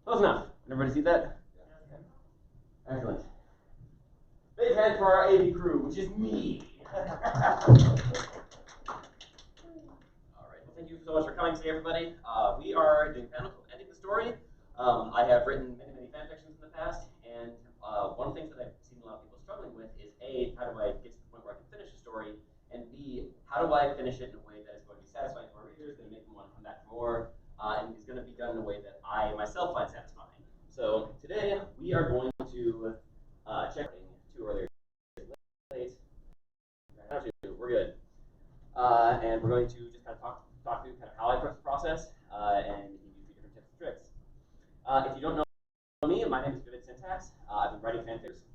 Close enough. Everybody see that? Yeah. Excellent. Big hand for our AV crew, which is me. All right. Well, thank you so much for coming today, everybody. We are doing a panel called Ending the Story. I have written many fan fictions in the past, and one of the things that I've seen a lot of people struggling with is A, how do I get to the point where I can finish a story, and B, how do I finish it in a way that is going to be satisfying for our readers, going to make them want to come back for more, and is going to be done in a way that I myself find satisfying. So today we are going to check two earlier late. We're good, and we're going to just kind of talk through kind of how I approach the process and give you a few different tips and tricks. If you don't know me, my name is Syntax. I've been writing fanfics.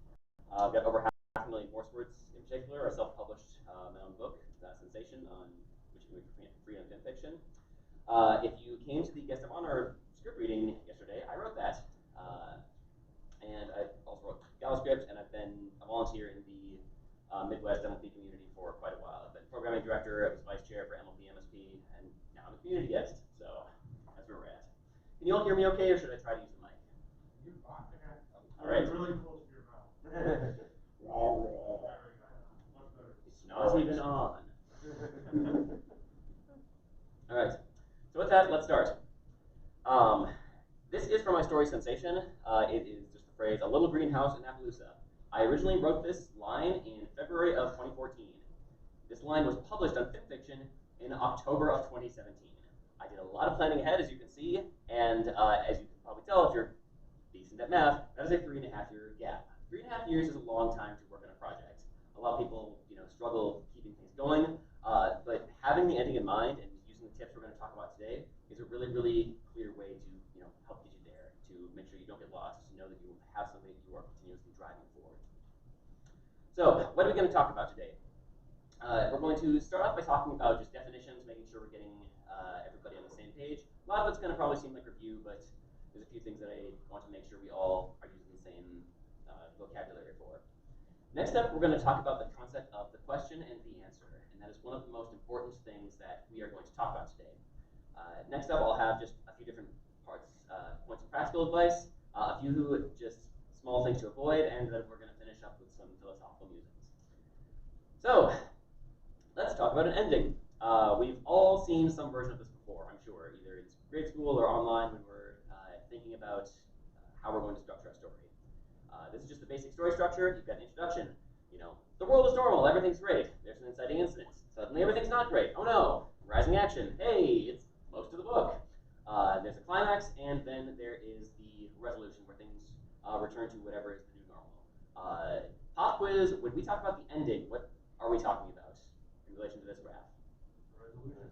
I've got over 500,000 Morse words in particular. I self-published my own book, Sensation, on which you can read free on fanfiction. If you came to the guest of honor script reading yesterday, I wrote that. And I also wrote JavaScript, and I've been a volunteer in the Midwest MLP community for quite a while. I've been programming director, I was vice chair for MLP MSP, and now I'm a community guest, so that's where we're at. Can you all hear me okay, or should I try to use the mic? You're fine. All right. Really close to your mouth. It's not even on. All right. So with that, let's start. This is from my story Sensation. It is just the phrase, a little greenhouse in Appaloosa. I originally wrote this line in February of 2014. This line was published on FanFiction in October of 2017. I did a lot of planning ahead, as you can see, and as you can probably tell if you're decent at math, that is a 3.5-year gap. 3.5 years is a long time to work on a project. A lot of people, struggle keeping things going, but having the ending in mind and using the tips we're going to talk about today is a really, really clear way to help get you there, to make sure you don't get lost, to know that you have something that you are continuously driving forward. So, what are we going to talk about today? We're going to start off by talking about just definitions, making sure we're getting everybody on the same page. A lot of it's going to probably seem like review, but there's a few things that I want to make sure we all are using the same vocabulary for. Next up, we're going to talk about the concept of the question and the answer, and that is one of the most important things that we are going to talk about today. Next up, I'll have just a few different points of practical advice, a few just small things to avoid, and then we're going to finish up with some philosophical musings. So, let's talk about an ending. We've all seen some version of this before, I'm sure, either in grade school or online when we're thinking about how we're going to structure a story. This is just the basic story structure. You've got an introduction. The world is normal, everything's great. There's an inciting incident. Suddenly everything's not great. Oh no, rising action. Hey, it's most of the book. There's a climax, and then there is the resolution where things return to whatever is the new normal. Pop quiz, when we talk about the ending, what are we talking about in relation to this graph? Resolution.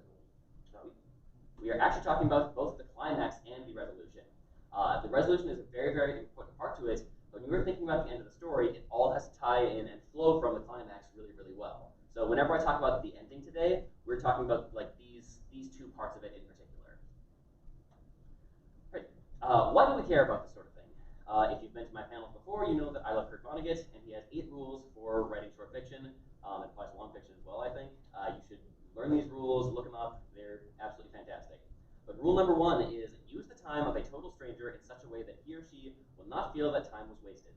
We are actually talking about both the climax and the resolution. The resolution is a very, very important part to it. When we're thinking about the end of the story, it all has to tie in and flow from the climax really, really well. So whenever I talk about the ending today, we're talking about these two parts of it in particular. Right. Why do we care about this sort of thing? If you've been to my panels before, you know that I love Kurt Vonnegut, and he has 8 rules for writing short fiction. It applies to long fiction as well, I think. You should learn these rules, look them up. They're absolutely fantastic. But rule number 1 is use the time of a total stranger in such a way that he or she will not feel that time was wasted.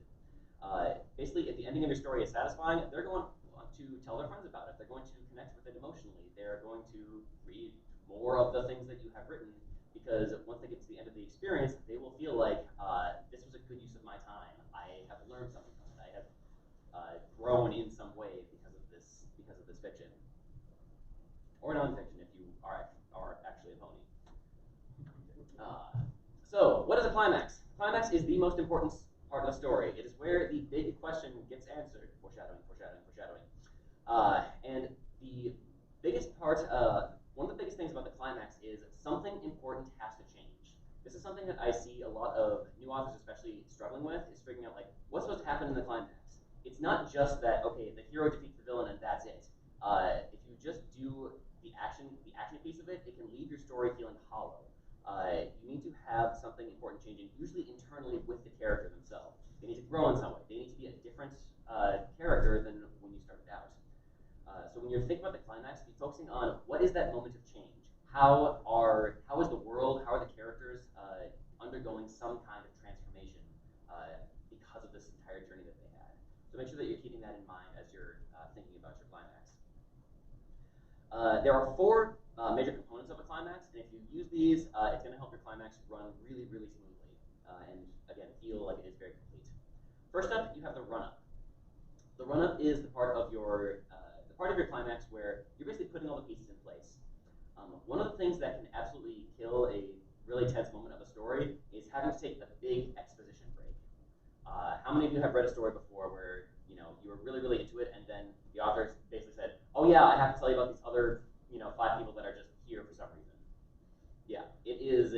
Basically, if the ending of your story is satisfying, they're going to want to tell their friends about it. They're going to connect with it emotionally. They're going to read more of the things that you have written, because once they get to the end of the experience, they will feel like this was a good use of my time. I have learned something from it. I have grown in some way because of this fiction, or nonfiction if you are actually a pony. So, what is a climax? Climax is the most important part of the story. It is where the big question gets answered. Foreshadowing, foreshadowing, foreshadowing. And the biggest part, one of the biggest things about the climax is something important has to change. This is something that I see a lot of new authors especially struggling with, is figuring out what's supposed to happen in the climax. It's not just that, okay, the hero defeats the villain and that's it. If you just do the action piece of it, it can leave your story feeling hollow. You need to have something important changing, usually internally with the character themselves. They need to grow in some way. They need to be a different character than when you started out. So when you're thinking about the climax, be focusing on what is that moment of change. How is the world, how are the characters undergoing some kind So make sure that you're keeping that in mind as you're thinking about your climax. There are four major components of a climax, and if you use these, it's going to help your climax run really, really smoothly, and again, feel like it is very complete. First up, you have the run-up. The run-up is the part of your climax where you're basically putting all the pieces in place. One of the things that can absolutely kill a really tense moment of a story is having to take a big exposition break. How many of you have read a story before where you were really, really into it, and then the author basically said, "Oh yeah, I have to tell you about these other 5 people that are just here for some reason." Yeah, it is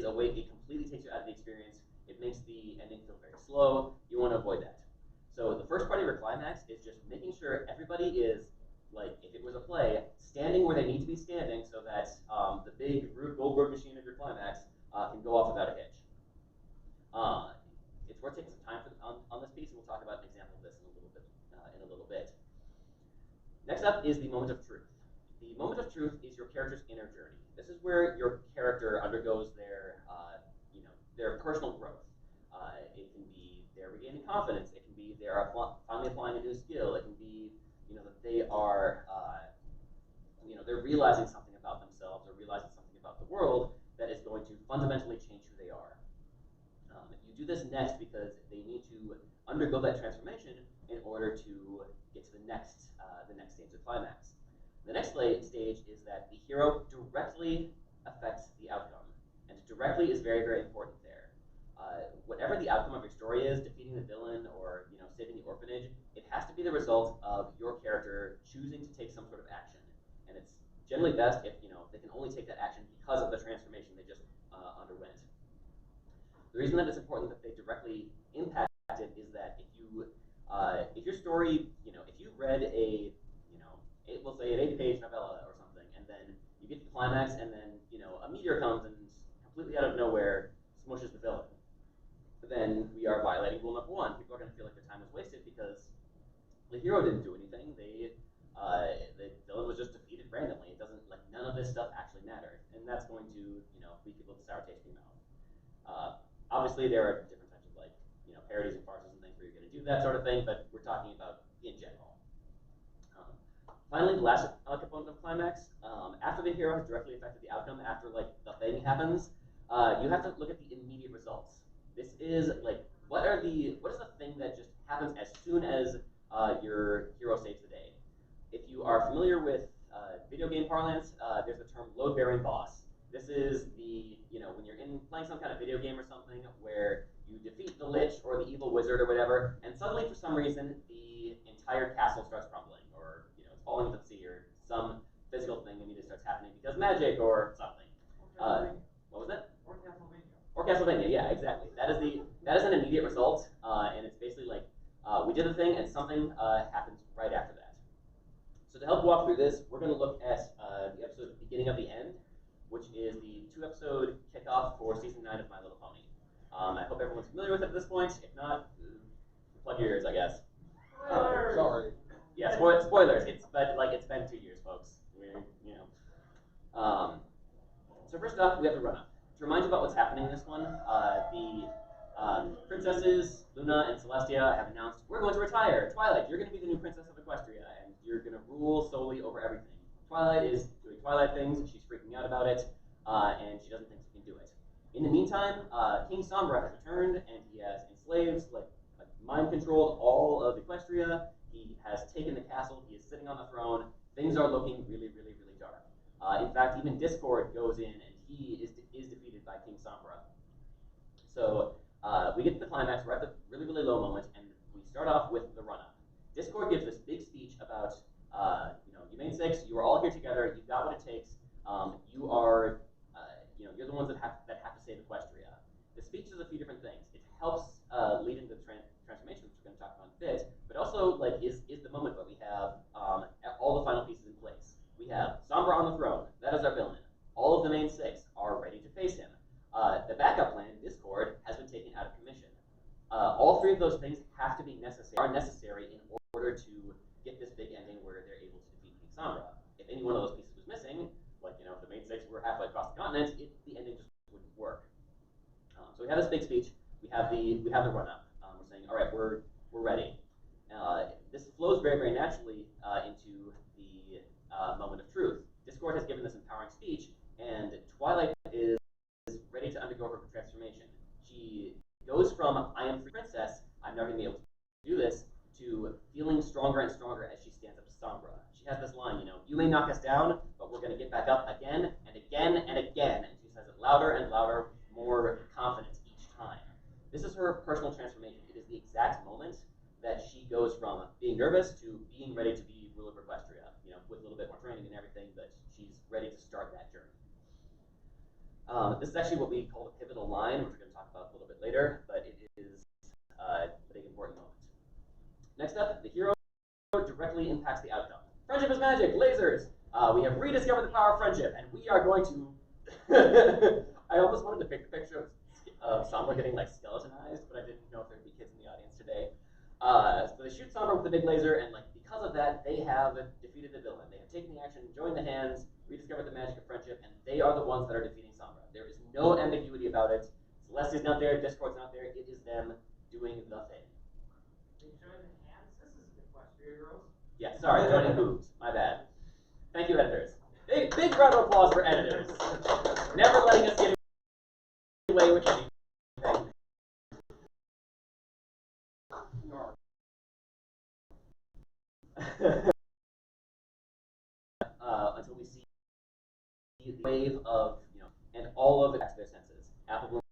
a way. It completely takes you out of the experience. It makes the ending feel very slow. You want to avoid that. So the first part of your climax is just making sure everybody is, like, if it was a play, standing where they need to be standing so that the big Rube Goldberg machine of your climax can go off without a hitch. It's worth taking some time on this piece, and we'll talk about an example of this in a little bit. Next up is the moment of truth. The moment of truth is your character's inner journey. This is where your character undergoes their personal growth. It can be they're regaining confidence. It can be they're finally applying a new skill. It can be that they are they're realizing something about themselves or realizing something about the world that is going to fundamentally change who they are. You do this next because they need to undergo that transformation in order to get to the next stage of climax. The next stage is that the hero directly affects the outcome, and directly is very, very important there. Whatever the outcome of your story is, defeating the villain or saving the orphanage, it has to be the result of your character choosing to take some sort of action, and it's generally best if they can only take that action because of the transformation they just underwent. The reason that it's important that they directly impact it is that if your story, if you read we'll say an 8-page novella or something, and then you get to the climax, and then a meteor comes and completely out of nowhere smushes the villain, then we are violating rule number 1. People are going to feel like their time was wasted because the hero didn't do anything. The villain was just defeated randomly. It doesn't, none of this stuff actually mattered, and that's going to leave people with sour taste in their mouth. Obviously, there are different types of parodies and farces and things where you're going to do that sort of thing, but we're talking about in general. Finally, the last component of climax, after the hero has directly affected the outcome, after the thing happens, you have to look at the immediate results. This is what is the thing that just happens as soon as your hero saves the day? If you are familiar with video game parlance, there's the term load-bearing boss. This is when you're playing some kind of video game or something where you defeat the lich or the evil wizard or whatever, and suddenly for some reason the entire castle starts crumbling, or it's falling into the sea, or some physical thing immediately starts happening because magic or something. What was that? Or Castlevania. Or Castlevania, yeah, exactly. That is an immediate result, and it's basically we did the thing and something happens right after that. So to help walk through this, we're going to look at the episode at the beginning of the end, which is the 2-episode kickoff for season 9 of My Little Pony. I hope everyone's familiar with it at this point. If not, plug your ears, I guess. Sorry. Yeah, spoilers. It's been 2 years, folks. So first off, we have the run-up. To remind you about what's happening in this one, the princesses Luna and Celestia have announced, we're going to retire. Twilight, you're going to be the new princess of Equestria, and you're going to rule solely over everything. Twilight is doing Twilight things. She's freaking out about it, and she doesn't think she can do it. In the meantime, King Sombra has returned, and he has enslaved, mind-controlled all of Equestria. He has taken the castle. He is sitting on the throne. Things are looking really, really, really dark. In fact, even Discord goes in, and he is defeated by King Sombra. So we get to the climax. We're at the really, really low moment, and we start off with the run-up. Discord gives this big speech about, you main six, you are all here together. You've got what it takes. You are, you're the ones that have to save Equestria. The speech does a few different things. It helps lead into the transformation, which we're going to talk about in a bit, but also is the moment where we have all the final pieces in place. We have Sombra on the throne. That is our villain. All of the main six are ready to face him. The backup plan, Discord, has been taken out of commission. All three of those things are necessary in order to get this big ending where they're able to defeat King Sombra. If any one of those pieces was missing, if the main six were halfway across the continent, the ending just wouldn't work. So we have this big speech. We have the run-up. We're saying, all right, we're ready. This flows very, very naturally into the moment of truth. Discord has given this empowering speech, and Twilight is ready to undergo her transformation. She goes from I am free princess, I'm never going to be able to do this, to feeling stronger and stronger as she stands up to Sombra. She has this line, you may knock us down, but we're going to get back up again and again and again. And she says it louder and louder, more confidence each time. This is her personal transformation. It is the exact moment that she goes from being nervous to being ready to be ruler of Equestria, with a little bit more training and everything, but she's ready to start that journey. This is actually what we call the pivotal line, which we're going to talk about a little bit later, but it is a big important moment. Next up, the hero directly impacts the outcome. Friendship is magic, lasers. We have rediscovered the power of friendship, and we are going to. I almost wanted to pick the picture of Sombra getting skeletonized, but I didn't know if there'd be kids in the audience today. So they shoot Sombra with the big laser, and because of that, they have defeated the villain. They have taken the action, joined the hands, rediscovered the magic of friendship, and they are the ones that are defeating Sombra. There is no ambiguity about it. Celestia's not there, Discord's not there. It is them doing the thing. They join the hands. This is Equestria girls. Yeah, sorry, joining hooves. My bad. Thank you, editors. Big round of applause for editors. Never letting us get away with anything. Until we see the wave of, and all of it back to their senses. Apple Bloom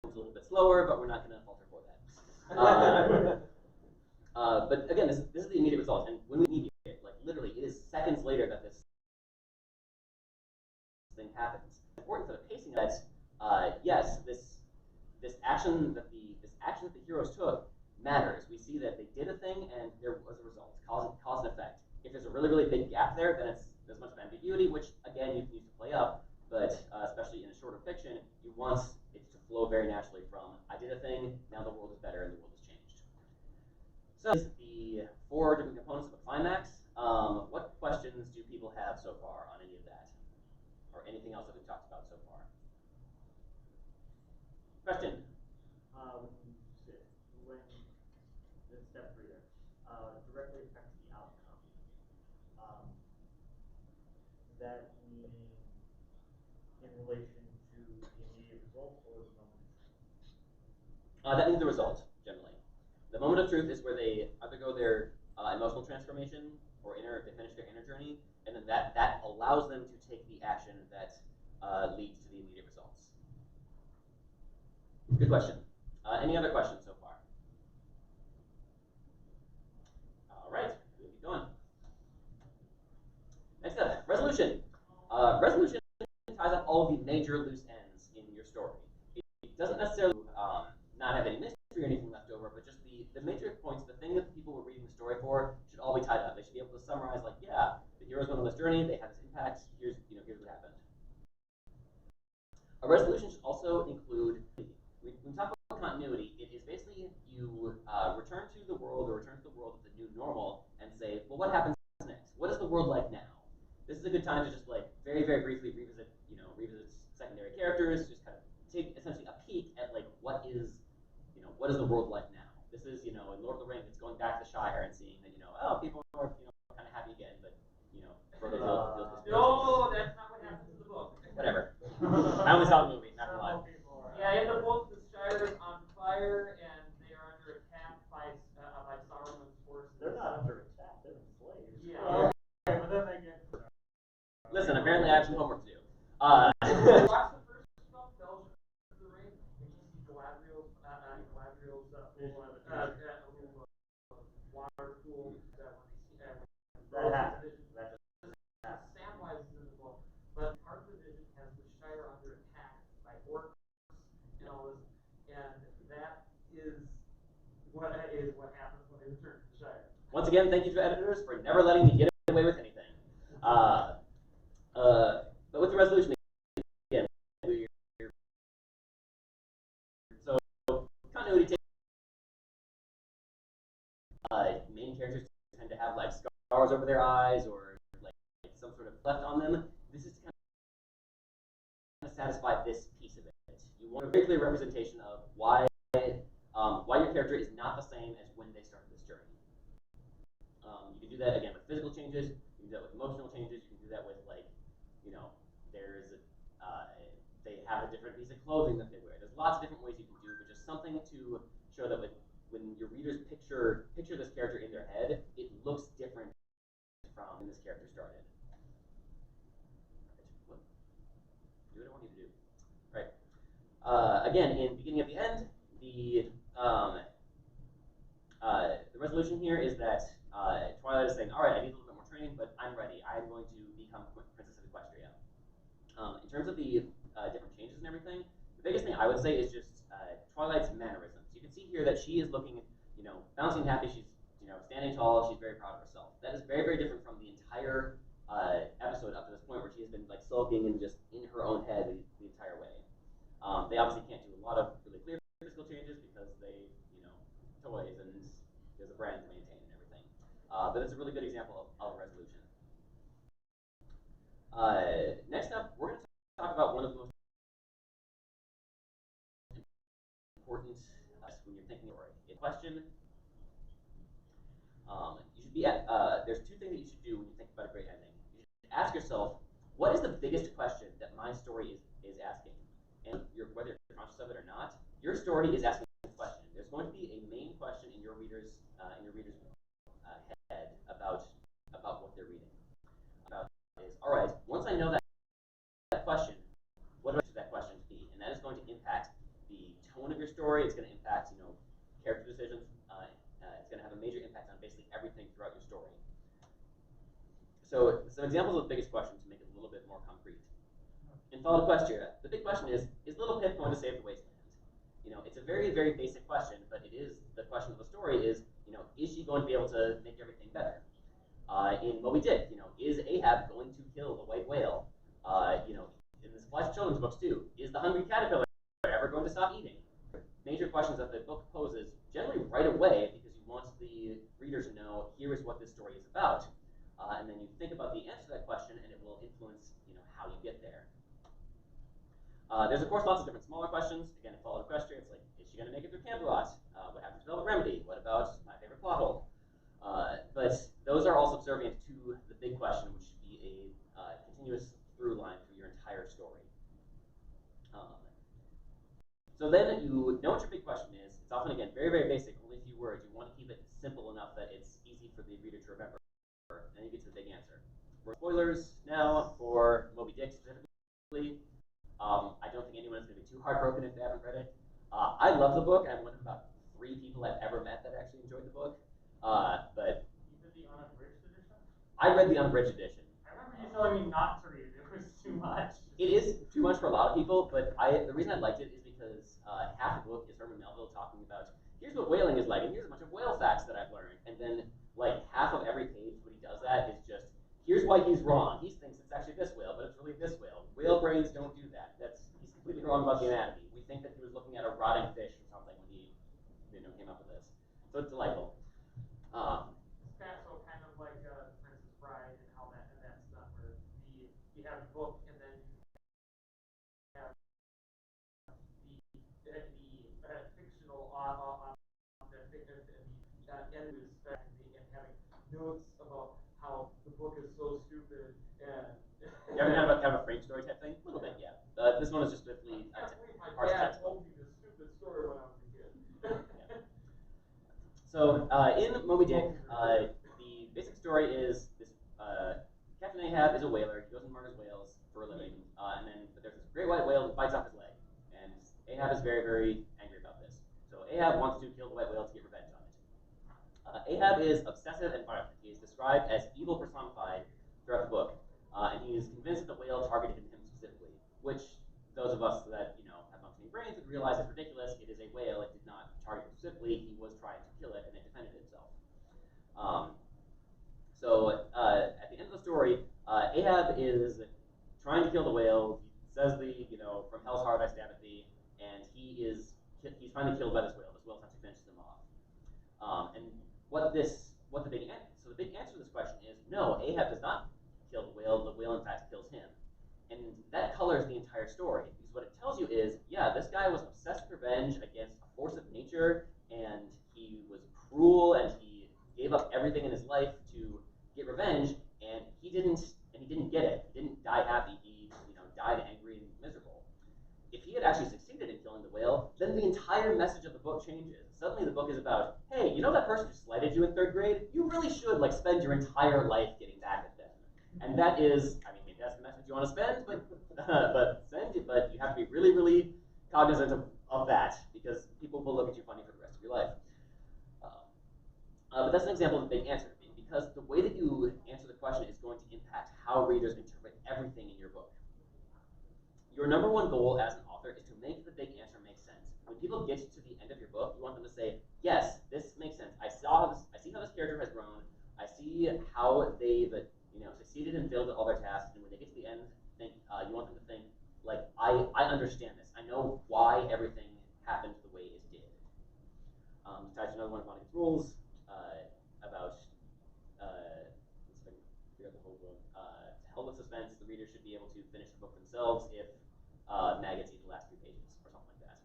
moves a little bit slower, but we're not going to falter for that. But again, this is the immediate result, and when we need it, literally, it is seconds later that this thing happens. It's important for the pacing that, yes, this action that the heroes took matters. We see that they did a thing, and there was a result, cause and effect. If there's a really, really big gap there, then there's much of ambiguity, which again you can use to play up. But especially in a shorter fiction, you want it to flow very naturally from I did a thing, now the world is better and the world has changed. So this is the 4 different components of a climax. What questions do people have so far on any of that, or anything else that we've talked about so far? Question. When the step 3 there directly affects the outcome. That meaning in relation to the immediate result or the moment of truth? That means the result, generally. The moment of truth is where they undergo their emotional transformation or they finish their inner journey, and then that allows them to take the action that leads to the immediate results. Good question. Any other questions so far? All right, we'll keep going. Next up, resolution. Resolution ties up all of the major loose ends in your story. It doesn't necessarily not have any mystery or anything left over, but just the major points, the thing that the people were reading the story for, should all be tied up. They should be able to summarize, yeah, the heroes went on this journey, they had this impact, here's what happened. A resolution should also include, when we talk about continuity, it is basically you return to the world of the new normal and say, well, what happens next? What is the world like now? This is a good time to just very, very briefly revisit secondary characters, just kind of take essentially a peek at what is the world like now. This is, in Lord of the Rings, it's going back to the Shire and seeing that, people are, kind of happy again, but, Frodo feels this. No, that's not what happens in the book. Whatever. I only saw the movie, not gonna lie. Yeah, in the book, the Shire is on fire, and they are under attack by Saruman's forces. They're not under attack, they're enslaved. Yeah. Okay, but then they get... Listen, apparently I have some homework to do. Watch the first film, Fellowship of the Ring, and you see Galadriel's water pool That happens. Samwise is in the book, but part of the vision has the Shire under attack by orcs and all this, and that is what happens when they return to the Shire. Once again, thank you to editors for never letting me get away with anything. But with the resolution, again, so continuity takes main characters tend to have scars over their eyes or some sort of cleft on them. This is to kind of satisfy this piece of it. You want a very clear representation of why your character is not the same as when they started this journey. different piece of clothing that they wear. There's lots of different ways you can do, but just something to show that when your readers picture this character in their head, it looks different from when this character started. Right. Do what I want you to do. Right. Again, in beginning of the end, the resolution here is that Twilight is saying, all right, I need a little bit more training, but I'm ready. I'm going to become Princess of Equestria. In terms of the different changes and everything, the biggest thing I would say is just Twilight's mannerisms. You can see here that she is looking, bouncing happy. She's, standing tall. She's very proud of herself. That is very, very different from the entire episode up to this point, where she has been like sulking and just in her own head the entire way. They obviously can't do a lot of really clear physical changes because they, toys and there's a brand to maintain and everything. But it's a really good example of a resolution. Next up, we're going to talk about one of the most important when you're thinking of a question. You should be there's two things that you should do when you think about a great ending. You should ask yourself, what is the biggest question that my story is asking? And whether you're conscious of it or not, your story is asking a question. There's going to be a main question in your reader's head about what they're reading. All right, once I know that question, what do I expect that question to be? And that is going to impact the tone of your story. It's going to impact, character decisions. It's going to have a major impact on basically everything throughout your story. So some examples of the biggest questions to make it a little bit more concrete. In Fall of Equestria, the big question is Little Pip going to save the wasteland? It's a very, very basic question, but it is the question of the story is she going to be able to make everything better? In Moby Dick, is Ahab going to kill the white whale? In the Supplies of Children's books too, is the hungry caterpillar ever going to stop eating? Major questions that the book poses generally right away because you want the reader to know here is what this story is about, and then you think about the answer to that question, and it will influence how you get there. There's of course lots of different smaller questions. Again, in Fall of Equestria, it's like, is she going to make it through Camelot? What happens to Velvet Remedy? What about my favorite plot hole? But those are all subservient to the big question, which should be a continuous through line through your entire story. So then you know what your big question is. It's often, again, very, very basic, only a few words. You want to keep it simple enough that it's easy for the reader to remember. And then you get to the big answer. For spoilers now for Moby Dick specifically. I don't think anyone's going to be too heartbroken if they haven't read it. I love the book. I'm one of about 3 people I've ever met that actually enjoyed the book. But You did the unabridged edition? I read the unabridged edition. I remember you telling me not to read it. It was too much. It is too much for a lot of people, but the reason I liked it is because half the book is Herman Melville talking about here's what whaling is like, and here's a bunch of whale facts that I've learned. And then like half of every page when he does that is just here's why he's wrong. He thinks it's actually this whale, but it's really this whale. Whale brains don't do that. He's completely wrong about the anatomy. We think that he was looking at a rotting fish or something when he came up with this. So it's delightful. So kind of like Princess Bride and how that's done, where you have the book and then you have the fictional end and having notes about how the book is so stupid and Kind of a frame story type thing? A little bit, yeah. This one is just strictly I believe my dad told me this stupid story when I was a kid. Yeah. So in Moby Dick, the basic story is this: Captain Ahab is a whaler. He goes and murders whales for a living, but there's this great white whale who bites off his leg, and Ahab is very, very angry about this. So Ahab wants to kill the white whale to get revenge on it. Ahab is obsessive and violent. He is described as evil personified throughout the book, and he is convinced that the whale targeted him specifically, which those of us that have functioning brains would realize is ridiculous. It is a whale. It did not target him specifically. He was trying to kill it, and it defended itself. At the end of the story, Ahab is trying to kill the whale. He says from hell's heart I stab at thee, and he's finally killed by this whale. This whale essentially finishes him off. And the big answer to this question is no. Ahab does not kill the whale. The whale in fact kills him, and that colors the entire story because what it tells you is this guy was obsessed with revenge against a force of nature, and he was cruel, and he gave up everything in his life to get revenge, and he didn't get it. He didn't die happy. He died angry and miserable. if he had actually succeeded in killing the whale, then the entire message of the book changes. Suddenly the book is about, hey, you know that person who slighted you in 3rd grade? You really should like spend your entire life getting back at them. And that is, I mean, maybe that's the message you want to spend, but but you have to be really, really cognizant of that, because people will look at you funny for the rest of your life. But that's an example of the big answer, because the way that you answer the question is going to impact how readers interpret everything in your book. Your number one goal as an author is to make the big answer make sense. When people get to the end of your book, you want them to say, yes, this makes sense. I see how this character has grown. I see how they've succeeded and failed at all their tasks. And when they get to the end, you want them to think, like, I understand this. I know why everything happened the way it did. To touch another one of Monica's rules about, let's see if I can figure out the whole book. To help with suspense, the reader should be able to finish the book themselves if maggots eat the last 3 pages or something like that.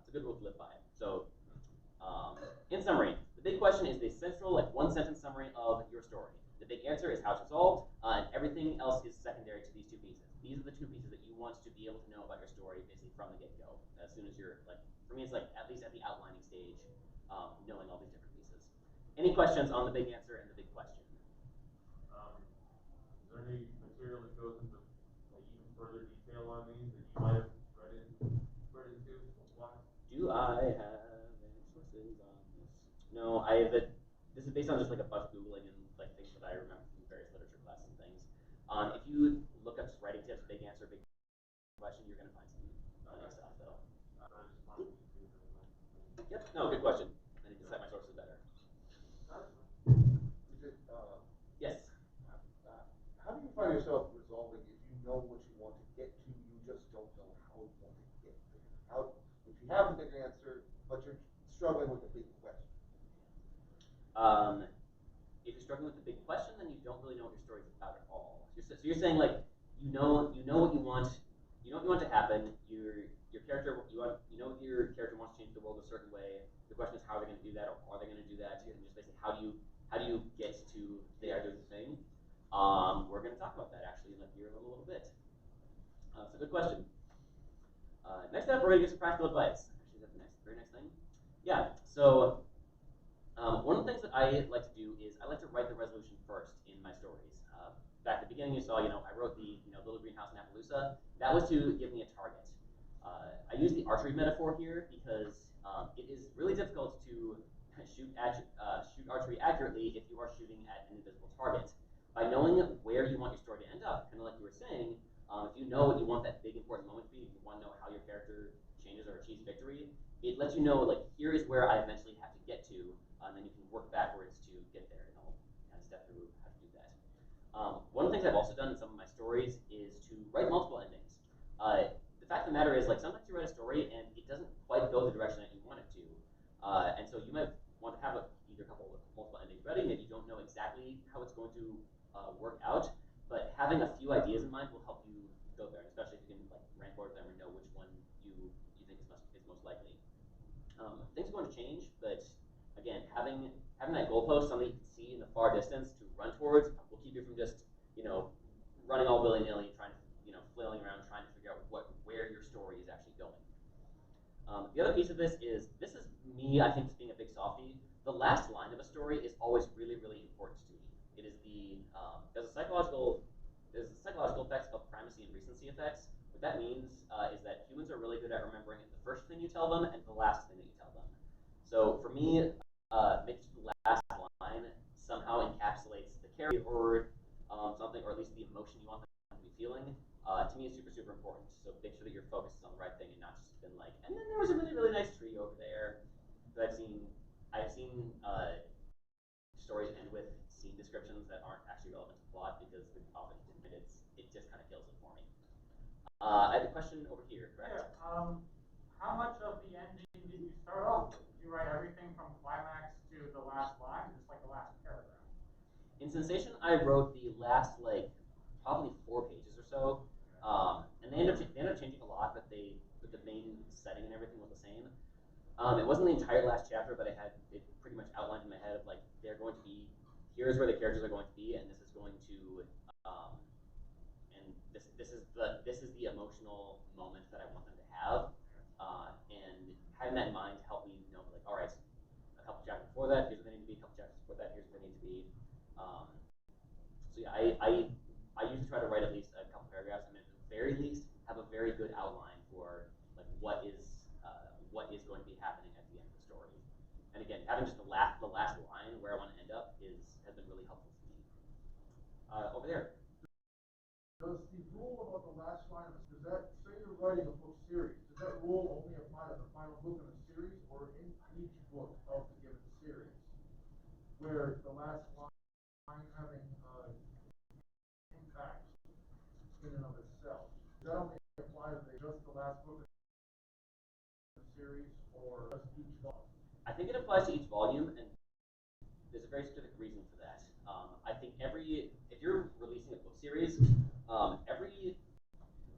It's a good rule to live by. So, in summary, the big question is the central, like, 1-sentence summary of your story. The big answer is how it's resolved, and everything else is secondary to these 2 pieces. These are the 2 pieces that you want to be able to know about your story basically from the get-go. As soon as you're, like, for me, it's like at least at the outlining stage, knowing all these different pieces. Any questions on the big answer and the big question? Is there any material that goes into like even further detail on these that you might have read into? Do I have any sources on this? No, this is based on just like a bunch of Googling and like things that I remember from various literature classes and things. If you look up just writing tips, big answer, big question, you're gonna find some funny stuff though. Yep, no, good question. I need to cite my sources better. Yes. How do you find yourself resolving if you know what you want to get to, you just don't know how you want to get there? How, if you have the big answer, but you're struggling with the big question? If you're struggling with the big question, then you don't really know what your story is about at all. So you're saying like you know what you want, you know what you want to happen. Your character your character wants to change the world a certain way. The question is how are they going to do that, or are they going to do that? And just basically how do you get to they are doing the thing. We're going to talk about that actually here in a little bit. It's a good question. Next up, we're going to get some practical advice. Actually, is that the very next thing? Yeah. So one of the things that I like to do is I like to write the resolution first in my stories. Back at the beginning, you saw, I wrote the little greenhouse in Appaloosa. That was to give me a target. I use the archery metaphor here because it is really difficult to shoot archery accurately if you are shooting at an invisible target. By knowing where you want your story to end up, kind of like you were saying, if you know what you want that big important moment to be, if you want to know how your character changes or achieves victory, it lets you know, like, here is where I eventually have to get to, and then you can work backwards to get there, and I'll kind of step through how to do that. One of the things I've also done in some of my stories is to write multiple endings. The fact of the matter is, like, sometimes you write a story and it doesn't quite go the direction that you want it to, and so you might want to have either a couple of multiple endings ready. Maybe you don't know exactly how it's going to work out, but having a few ideas in mind will help you go there, especially if you can like rank order them or know which one you think is most likely. Things are going to change, but again, having that goalpost, something you can see in the far distance to run towards, will keep you from just running all willy-nilly, trying to flailing around trying to figure out where your story is actually going. The other piece of this is me, I think, just being a big softie. The last line of a story is always really, really important to me. It is there's a psychological effects of primacy and recency effects. What that means is that humans are really good at remembering the first thing you tell them and the last thing that you tell them. So for me, making sure the last line somehow encapsulates the character or something, or at least the emotion you want them to be feeling, to me is super, super important. So make sure that your focus is on the right thing and not just been like, and then there was a really, really nice tree over there. But I've seen stories end with scene descriptions that aren't actually relevant to the plot because the author it just kind of kills it for me. I have a question over here, correct? Yeah, how much of the ending did you start off with? Did you write everything from climax to the last line, just like the last paragraph? In Sensation, I wrote the last probably 4 pages or so, and they ended up changing a lot, but the main setting and everything was the same. It wasn't the entire last chapter, but I had it pretty much outlined in my head of like they're going to be, here's where the characters are going to be, and this is going to, and this is the emotional moment that I want them to having that in mind to help me know, like, all right, a couple chapters before that, here's what they need to be. A couple chapters before that, here's what they need to be. So yeah, I usually try to write at least a couple paragraphs, and at the very least have a very good outline for like what is going to be happening at the end of the story. And again, having just the last line where I want to end up has been really helpful for me. Over there. Does the rule about the last line, does that, say you're writing a book series, does that rule only apply to the final book in a series, or in each book of the given series? Where the last line having impact in and of itself. Does that only apply to just the last book in the series, or just each volume? I think it applies to each volume, and there's a very specific reason for that. I think if you're releasing a book series, every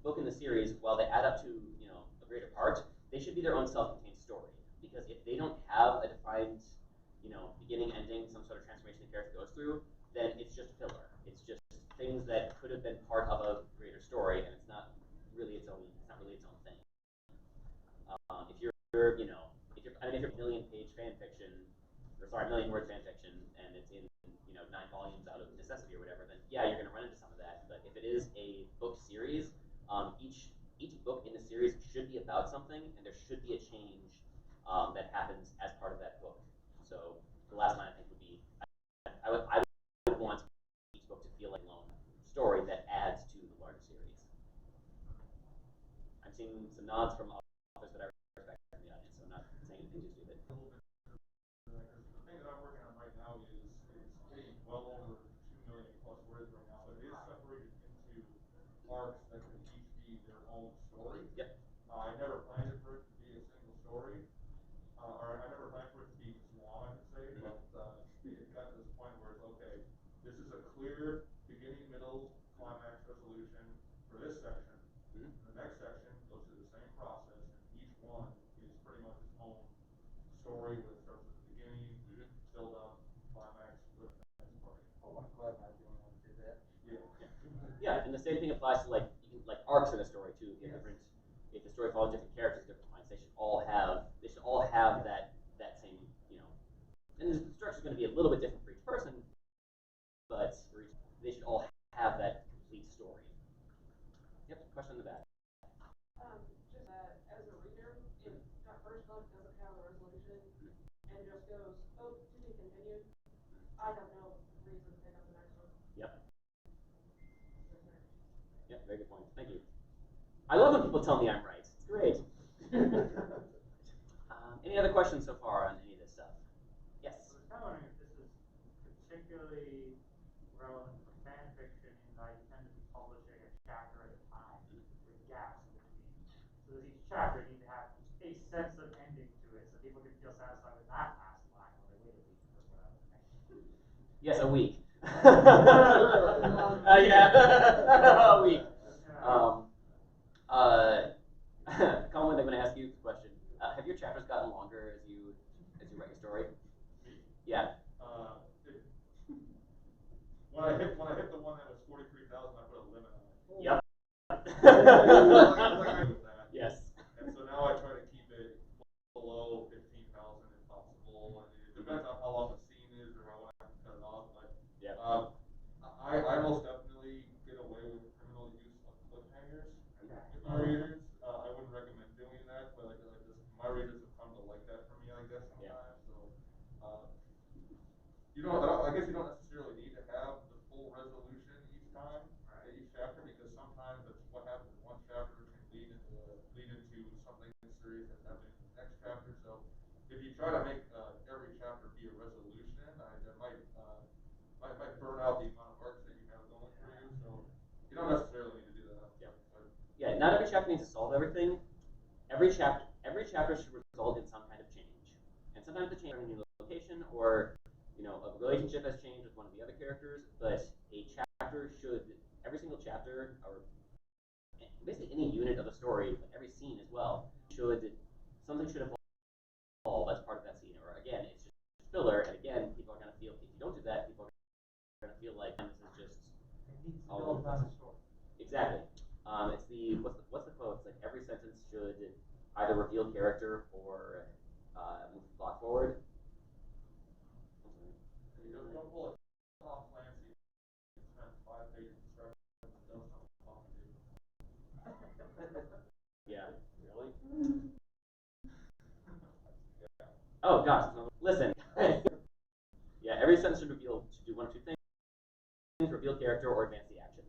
book in the series, while they add up to a greater part, they should be their own self-contained story. Because if they don't have a defined beginning, ending, some sort of transformation the character goes through, then it's just filler. It's just things that could have been part of a greater story, and it's not really its own thing. If you're a million-page fan fiction, million-word fan fiction, and it's in 9 volumes out of necessity or whatever, then yeah, you're going to run into some of that. But if it is a book series, each book in the series should be about something, and there should be a change that happens as part of that book. So the last line I think would be, I would want each book to feel like a lone story that adds to the larger series. I'm seeing some nods from authors that I respect in the audience, so I'm not saying anything too stupid. The thing that I'm working on right now is getting well over 2 million plus words right now, but it is separated into arcs that can each be their own story. Yep. I never planned it for it to be a single story, or I never planned for it to be this long, I should say, but it got to this point where it's okay, this is a clear beginning, middle, climax, resolution for this section. Mm-hmm. The next section goes through the same process, and each one is pretty much its own story with starts at the beginning, build up, climax, with the next part. Oh, I'm glad I'm the only one who did that. Yeah, and the same thing applies to like arcs in a story too. If if the story follows different characters, different points, they should all have that same and the structure is going to be a little bit different for each person, but they should all have that complete story. Yep, question in the back. Just as a reader, if that first book doesn't have a resolution and just goes, oh, to be continued, I have no reason to pick up the next one. Yep. Yep, very good point. Thank you. I love when people tell me I'm right. It's great. Any other questions so far on any of this stuff? Yes. I was kind of wondering if this is particularly relevant for fan fiction, in that you tend to be publishing a chapter at a time with gaps in between. So does each chapter need to have a sense of ending to it, so people can feel satisfied with that last line, or they wait a week or whatever? Yes, a week. Yeah, a week. Colin, I'm going to ask you a question. Have your chapters gotten longer as you write your story? Me? Yeah. When I hit the one that was 43,000, I put a limit on it. Yep. With that. Yes. And so now I try to keep it below 15,000 if possible. And it depends on how long the scene is or how I can cut it off. But yeah. I most definitely get away with the criminal use of cliffhangers with my readers. I wouldn't recommend doing that, but my readers have come to like that from me, I guess, sometimes. Yeah. So I guess you don't necessarily need to have the full resolution each time, right, each chapter, because sometimes that's what happens in one chapter can lead into something serious that's happening in the next chapter. So if you try to make every chapter be a resolution, that might burn out the amount of arcs that you have going for you. So you don't necessarily need to do that. Yeah, not every chapter needs to solve everything. Every chapter should result in some kind of change, and sometimes the change is a new location, or a relationship has changed with one of the other characters. But a chapter should, every single chapter, or basically any unit of a story, like every scene as well, something should evolve as part of that scene. Or again, it's just filler, and again, people are going to feel, if you don't do that, people are going to feel like this is just all over the place. Exactly. It's the what's the quote? It's like every sentence should either reveal character or move the plot forward. Don't pull it Tom Clancy and spend 5 pages describing what it does not want to do. Yeah. Really? Oh gosh, no, listen. Yeah, every sentence should do one of two things: reveal character or advance the action.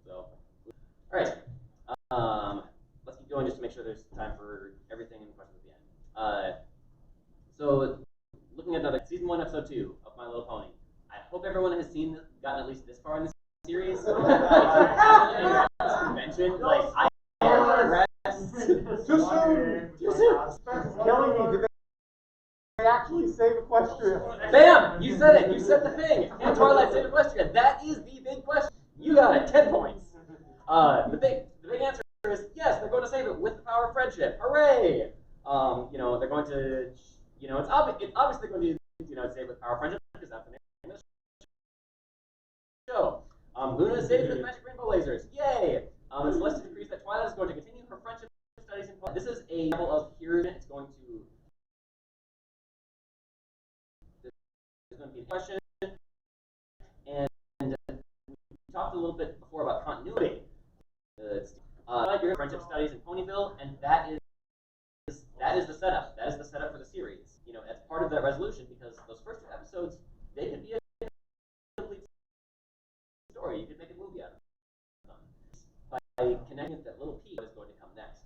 So, all right. Let's keep going just to make sure there's time for everything and questions at the end. So, looking at another season 1, episode 2 of My Little Pony. I hope everyone has gotten at least this far in the series. Convention, like I rest. Too soon. Too soon. It's killing me. Did they actually save Equestria? Bam! You said it. You said the thing. Can Twilight save Equestria? That is the big question. You got it. 10 points. The big answer is yes. They're going to save it with the power of friendship. Hooray! They're going to. It's obviously going to save it with power of friendship because that's the name of the show. Luna is saved with magic rainbow lasers. Yay! And Celeste decrees that Twilight is going to continue her friendship studies in Twilight. This is a level of here. It's going to. There's going to be a question, and we talked a little bit before about continuity. Your friendship studies in Ponyville, and that is the setup. That is the setup for the series. As part of that resolution, because those first 2 episodes, they could be a complete story. You could make a movie out of them by connecting with that little piece that is going to come next.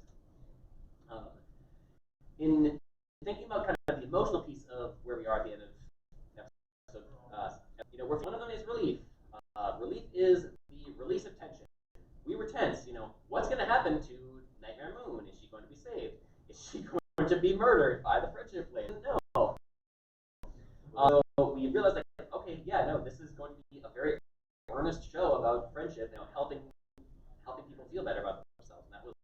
In thinking about kind of the emotional piece of where we are at the end of episode, one of them is relief. Relief is the release of tension. We were tense. What's going to happen to Nightmare Moon? Is she going to be saved? Is she going to be murdered by the friendship laser? No. So we realized, okay, yeah, no, this is going to be a very earnest show about friendship, helping people feel better about themselves. And that was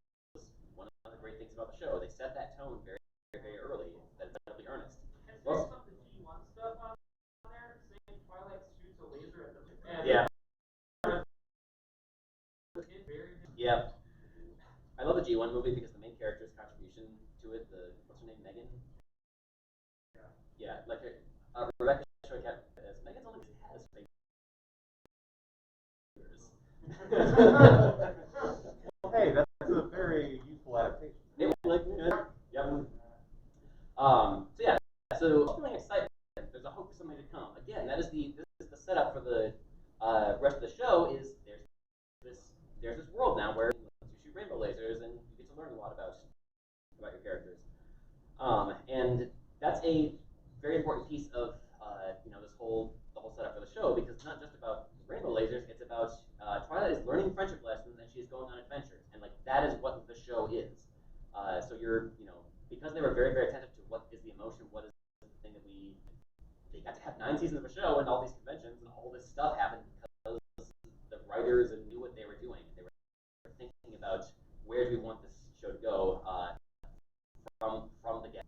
one of the great things about the show. They set that tone very, very, very early. That it's incredibly earnest. There's some of the G1 stuff on there saying Twilight shoots a laser at the yeah. Yeah. I love the G1 movie because the main character's contribution to it, what's her name, Megan? Yeah, like Rebecca Shoycat as Megan's only has fake fingers. Hey, that's a very useful adaptation. Yep. So feeling excitement. There's a hope for something to come. Again, this is the setup for the rest of the show. Is there's this world now where you shoot rainbow lasers and you get to learn a lot about your characters. And that's a very important piece of the whole setup for the show, because it's not just about rainbow lasers. It's about Twilight is learning friendship lessons and she's going on adventures, and that is what the show is. So you're because they were very, very attentive to what is the emotion, what is the thing that they got to have 9 seasons of a show and all these conventions and all this stuff happened because the writers knew what they were doing. They were thinking about where do we want this show to go from the get.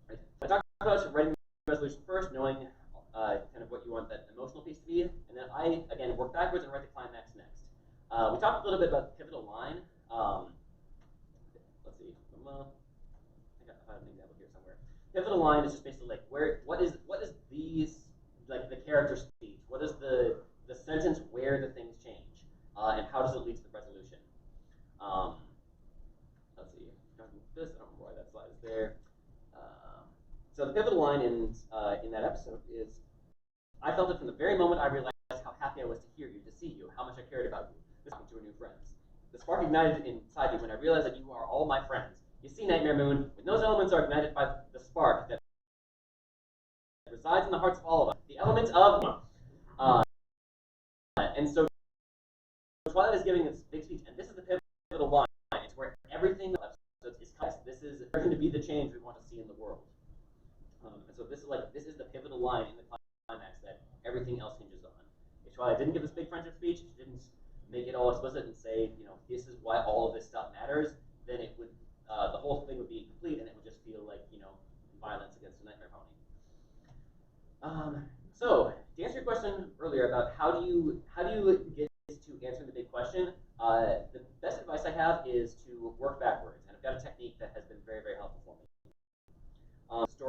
Right. I talked about writing the resolution first, knowing kind of what you want that emotional piece to be, and then I again work backwards and write the climax next. We talked a little bit about the pivotal line. Let's see. I have an example here somewhere. Pivotal line is just basically what is the character speech? What is the sentence where the things change, and how does it lead to the resolution? Let's see. This, I don't remember why that slide is there. So the pivotal line in that episode is, I felt it from the very moment I realized how happy I was to hear you, to see you, how much I cared about you. This happened to our new friends. The spark ignited inside me when I realized that you are all my friends. You see, Nightmare Moon, when those elements are ignited by the spark that resides in the hearts of all of us, the elements of and so Twilight is giving this big speech, and this is the pivotal line. It's where everything is cast. This is going to be the change we want to see in the world. And so this is the pivotal line in the climax that everything else hinges on. If Twilight didn't give this big friendship speech, she didn't make it all explicit and say, this is why all of this stuff matters, then it would the whole thing would be incomplete, and it would just feel like violence against a Nightmare Pony. So to answer your question earlier about how do you get to answering the big question, the best advice I have is to work backwards, and I've got a technique that has been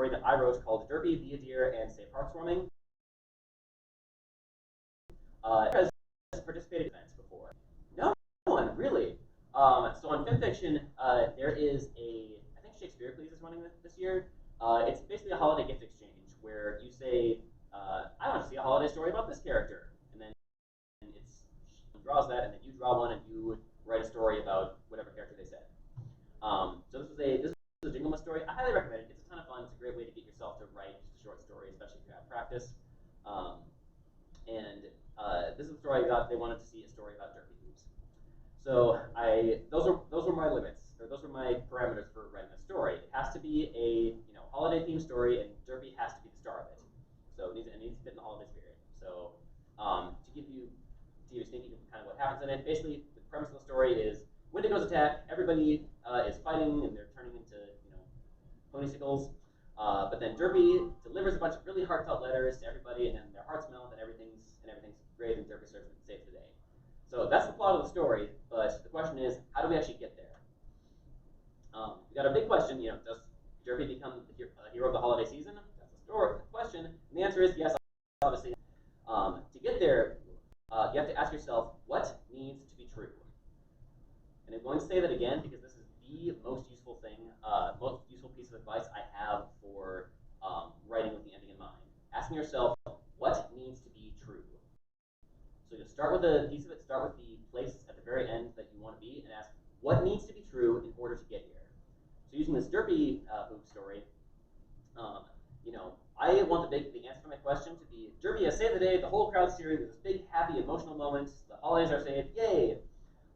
story that I wrote called Derpy, Be a Deer, and Safe Heartswarming. Has participated in events before. No one, really. So on FanFiction, there is I think Shakespeare Please is running this year. It's basically a holiday gift exchange where you say, I want to see a holiday story about this character. And then she draws that, and then you draw one, and you write a story about whatever character they said. So this is a Jinglemas story. I highly recommend it. It's a ton of fun. It's a great way to get yourself to write just a short story, especially if you have practice. This is a story I got. They wanted to see a story about Derpy hoops. So those were my limits, or those were my parameters for writing a story. It has to be a holiday themed story, and Derpy has to be the star of it. So it needs to fit in the holiday spirit. So to give you a sneak peek of kind of what happens in it, basically the premise of the story is Wendigos attack. Everybody is fighting, and they're turning into ponycicles. But then Derpy delivers a bunch of really heartfelt letters to everybody, and then their hearts melt, and everything's great, and Derpy saves the day. So that's the plot of the story. But the question is, how do we actually get there? We got a big question. Does Derpy become a hero of the holiday season? That's the question. And the answer is yes, obviously. To get there, you have to ask yourself, what needs to be true? And I'm going to say that again because this is the most useful piece of advice I have for writing with the ending in mind. Asking yourself, what needs to be true? So you start with a piece of it, start with the place at the very end that you want to be, and ask, what needs to be true in order to get here? So using this Derpy hoop story, I want the answer to my question to be, Derpy has saved the day, the whole crowd's cheering, there's this big, happy, emotional moment, the holidays are saved, yay!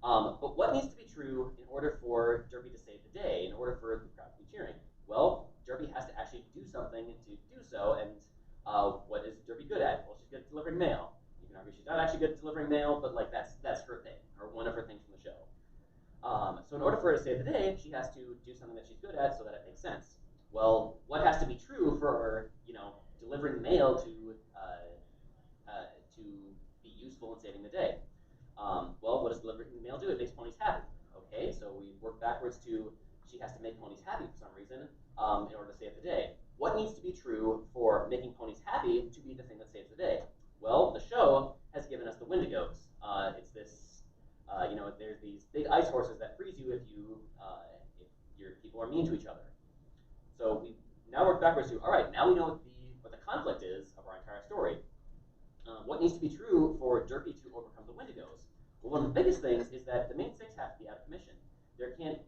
But what needs to be true in order for Derpy to save the day, in order for the crowd to be cheering? Well, Derpy has to actually do something to do so, and what is Derpy good at? Well, she's good at delivering mail. You can argue she's not actually good at delivering mail, but that's her thing, or one of her things from the show. So in order for her to save the day, she has to do something that she's good at so that it makes sense. Well, what has to be true for delivering mail to be useful in saving the day? Well, what does delivering mail do? It makes ponies happy. Okay, so we work backwards to she has to make ponies happy for some reason in order to save the day. What needs to be true for making ponies happy to be the thing that saves the day? Well, the show has given us the Wendigos. It's this, there's these big ice horses that freeze you if your people are mean to each other. So we now work backwards to, all right, now we know what the conflict is of our entire story. What needs to be true for Derpy to overcome the Wendigos? Well, one of the biggest things is that the main six have to be out of commission. There can't,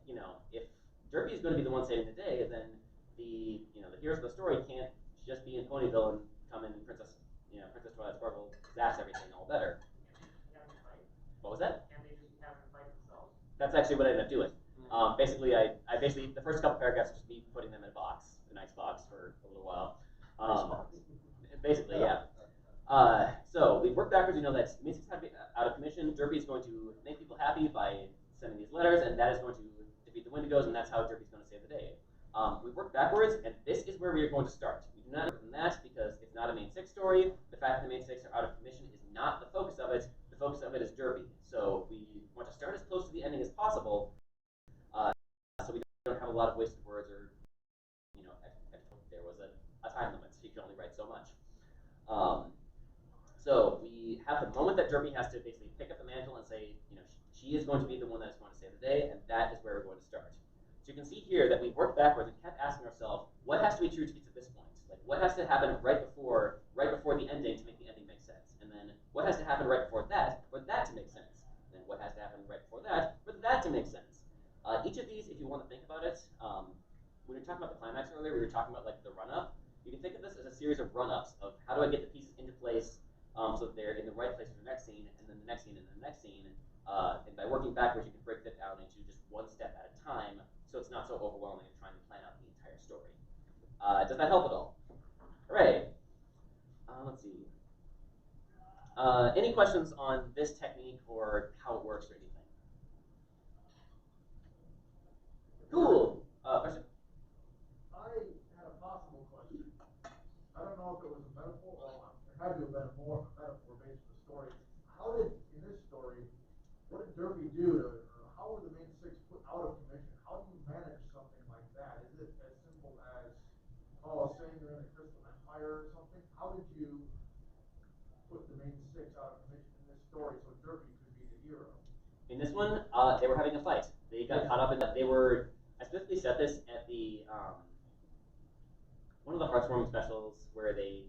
if Derpy is going to be the one saving the day, then the heroes of the story can't just be in Ponyville and come in Princess Twilight Sparkle zaps everything all better. What was that? Can they just have them fight themselves? That's actually what I ended up doing. Basically, I the first couple paragraphs was just me putting them in a box, an ice box, for a little while. Basically, yeah. So we work backwards. We know that Macy's have to be out of commission. Derpy is going to make people happy by sending these letters, and that is going to defeat the Wendigos, and that's how Derpy's going to save the day. We work backwards, and this is where we are going to start. We do not work from that because it's not a main six story. The fact that the main six are out of commission is not the focus of it. The focus of it is Derpy. So we want to start as close to the ending as possible, so we don't have a lot of wasted words or, there was a time limit, so you can only write so much. So we have the moment that Derpy has to basically pick up the mantle and say, she is going to be the one that is going to save the day, and that is where we're going to start. So you can see here that we worked backwards and kept asking ourselves, what has to be true to get to this point? Like, what has to happen right before the ending to make the ending make sense? And then what has to happen right before that for that to make sense? And then what has to happen right before that for that to make sense? Each of these, if you want to think about it, when we were talking about the climax earlier, we were talking about like the run-up. You can think of this as a series of run-ups of how do I get the pieces into place so that they're in the right place for the next scene, and then the next scene, and then the next scene. And by working backwards, you can break that down into just one step at a time, so it's not so overwhelming and trying to plan out the entire story. Does that help at all? Hooray! Let's see. Any questions on this technique or how it works or anything? Cool. Question? I had a possible question. I don't know if it was a metaphor, or it had to have been a metaphor based on the story. How did, in this story, what did Derpy do or how were the main six put out of commission? How do you manage something like that? Is it as simple as saying they're in the Crystal Empire or something, how did you put the main six out of commission in this story so Derpy could be the hero? In this one, they were having a fight. They got caught up in that. I specifically set this at the one of the Hearthstone specials where the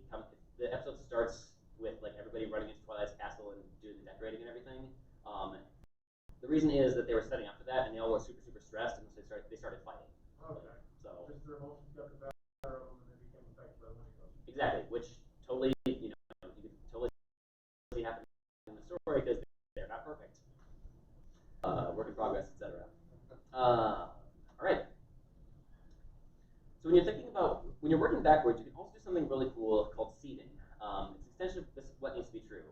episode starts with like everybody running into Twilight's castle and doing the decorating and everything. The reason is that they were setting up for that, and they all were super stressed, and so they started fighting. Okay. So just their emotions got the better of them, and they became affected by the winning. exactly, which totally you could totally see happen in the story because they're not perfect. Work in progress, etc. All right. So when you're working backwards, you can also do something really cool called seeding. It's an extension of this what needs to be true.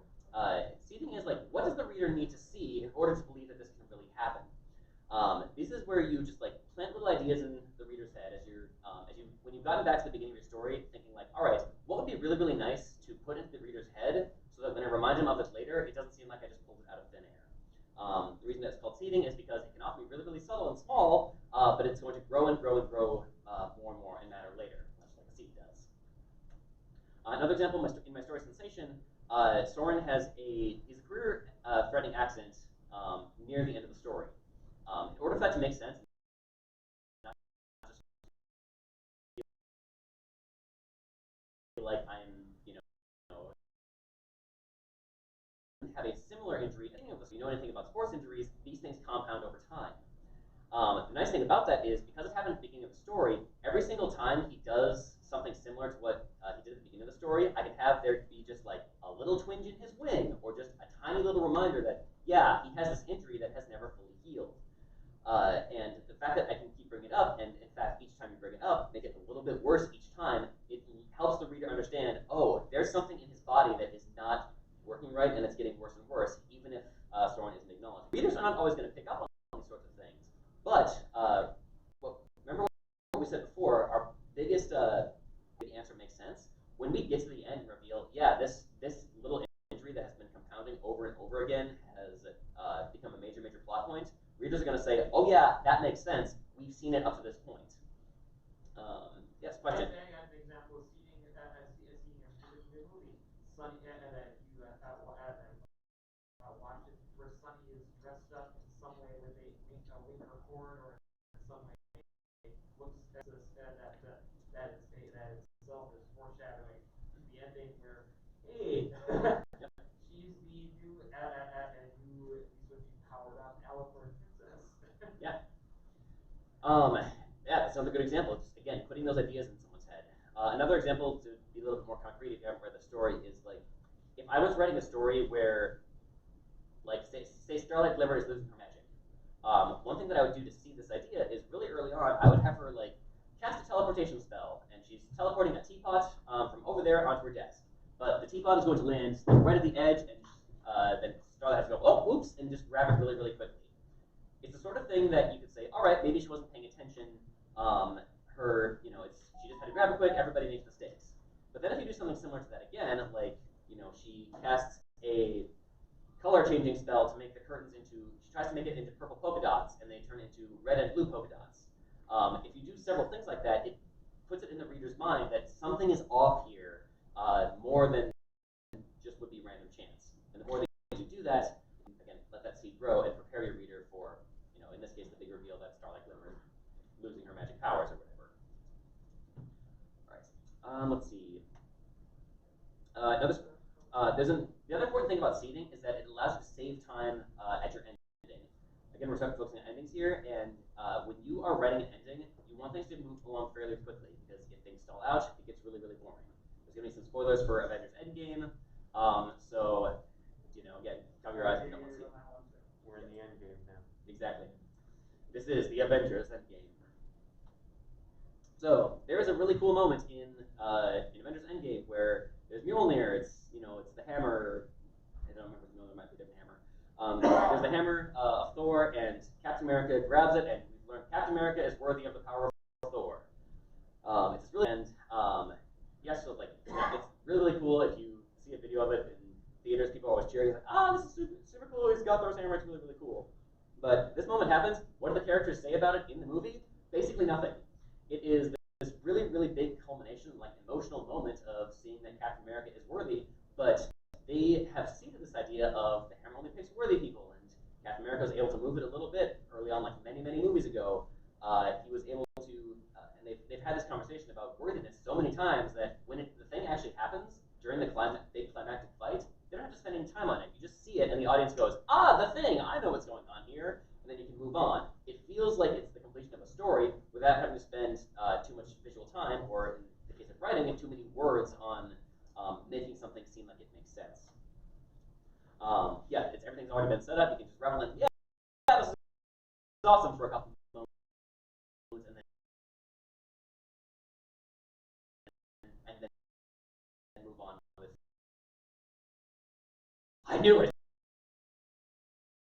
Seeding is like, what does the reader need to see in order to believe that this can really happen? This is where you just like plant little ideas in the reader's head when you've gotten back to the beginning of your story, thinking like, all right, what would be really nice to put into the reader's head so that when I remind him of it later, it doesn't seem like I just pulled it out of thin air. The reason that it's called seeding is because it can often be really subtle and small, but it's going to grow and grow more and more and matter later, much like a seed does. Another example in my story Sensation, Soren he's a career-threatening accident near the end of the story. In order for that to make sense, not just feel like I'm, have a similar injury. If you know anything about sports injuries, these things compound over time. The nice thing about that is because it happened at the beginning of the story, every single time he does something similar to what he did at the beginning of the story, I can have there be just like a little twinge in his wing or just a tiny little reminder that, yeah, he has this injury that has never fully healed. And the fact that I can keep bringing it up, and in fact, each time you bring it up, make it a little bit worse each time, it helps the reader understand, oh, there's something in his body that is not working right, and it's getting worse and worse, even if Soren isn't acknowledged. Readers are not always going to pick up on these sorts of things, but remember what we said before, our biggest answer makes sense. When we get to the end and reveal, yeah, this little injury that has been compounding over and over again has become a major plot point, readers are going to say, oh yeah, that makes sense. We've seen it up to this point. Yes, question? I got an example of seeing a movie, Sunny, that you watch it, where Sunny is dressed up in some way with a wing or horn, or in some way looks that itself is foreshadowing the ending where, hey, she's the new powered up Alicorn princess. Yeah. Yeah, that's another good example. Just again, putting those ideas in someone's head. Another example, to be a little bit more concrete, if you haven't read the story, is like if I was writing a story where, like, say Starlight Glimmer is losing her magic. One thing that I would do to see this idea is really early on, I would have her like cast a teleportation spell, and she's teleporting a teapot from over there onto her desk. But the teapot is going to land right at the edge, and then Starlight has to go, oh, oops, and just grab it really quickly. It's the sort of thing that you could say, all right, maybe she wasn't paying attention. She just had to grab it quick. Everybody makes mistakes. But then if you do something similar to that again, like she casts a color changing spell to make the curtains she tries to make it into purple polka dots, and they turn into red and blue polka dots. If you do several things like that, it puts it in the reader's mind that something is off here more than just would be random chance. And the more that you do that, again, let that seed grow and prepare your reader for, in this case, the big reveal that Starlight Glimmer is losing her magic powers or whatever. All right, let's see. The other important thing about seeding is that it allows you to save time at your ending. Again, we're focusing on endings here, and when you are writing an ending, you want things to move along fairly quickly, because if things stall out, it gets really boring. There's going to be some spoilers for Avengers Endgame, so, again, cover your eyes if you don't want to see it. We're in the endgame now. Exactly. This is the Avengers Endgame. So there is a really cool moment in Avengers Endgame where there's Mjolnir. It's the hammer. I don't remember if Mjolnir might be a different hammer. There's the hammer of Thor, and Captain America grabs it, and we've learned Captain America is worthy of the power of Thor. It's really yes, so like it's really cool if you see a video of it in theaters. People are always cheering like, this is super cool. He's got Thor's hammer. It's really cool. But this moment happens. What do the characters say about it in the movie? Basically nothing. It is this really, really big culmination, like emotional moment of seeing that Captain America is worthy, but they have seeded this idea of the hammer only picks worthy people, and Captain America was able to move it a little bit early on, like many, many movies ago. He was able to, and they've had this conversation about worthiness so many times that when the thing actually happens during the big climactic fight, they don't have to spend any time on it. You just see it, and the audience goes, "Ah, the thing! I know what's going on here," and then you can move on. It feels like it's the completion of a story without having to spend too much visual time, or in the case of writing it, too many words on making something seem like it makes sense. Yeah, everything's already been set up. You can just revel in, yeah, this is awesome for a couple of moments, and then move on with, I knew it.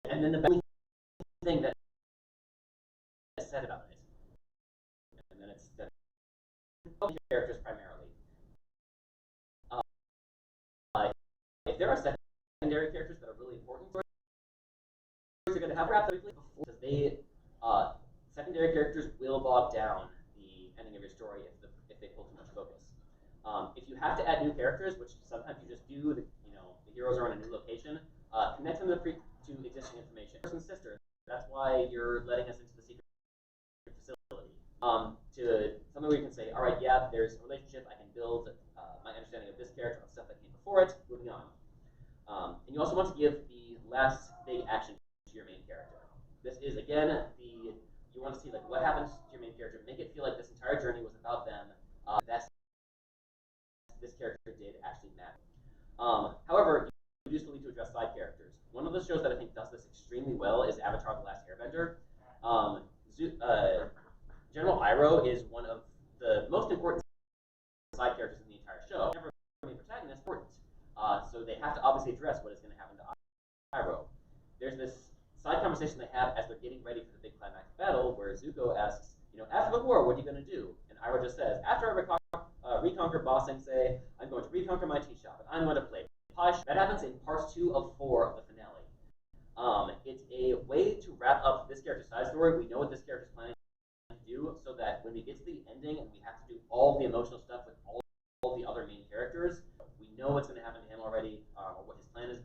And then the only thing that is said about it, and then it's the characters primarily. If there are secondary characters that are really important, stories are going to have wrapped up before, because secondary characters will bog down the ending of your story if they pull too much focus. If you have to add new characters, which sometimes you just do, the heroes are on a new location, connect them to existing information. Person, sister. That's why you're letting us into the secret facility. To something where you can say, all right, yeah, there's a relationship. I can build my understanding of this character on stuff that came before it. Moving on. And you also want to give the last big action to your main character. This is again you want to see like what happens to your main character. Make it feel like this entire journey was about them. This character did actually matter. However, you do still need to address side characters. One of the shows that I think does this extremely well is Avatar: The Last Airbender. General Iroh is one of the most important side characters in the entire show. Never the main protagonist, important. So they have to obviously address what is going to happen to Iroh. There's this side conversation they have as they're getting ready for the big climactic battle, where Zuko asks, after the war, what are you going to do? And Iroh just says, after I reconquer Ba Sing Se, I'm going to reconquer my tea shop, and I'm going to play pie. That happens in part 2 of 4 of the finale. It's a way to wrap up this character's side story. We know what this character's planning to do, so that when we get to the ending and we have to do all the emotional stuff with all the other main characters, we know what's going to happen to him already, or what his plan is,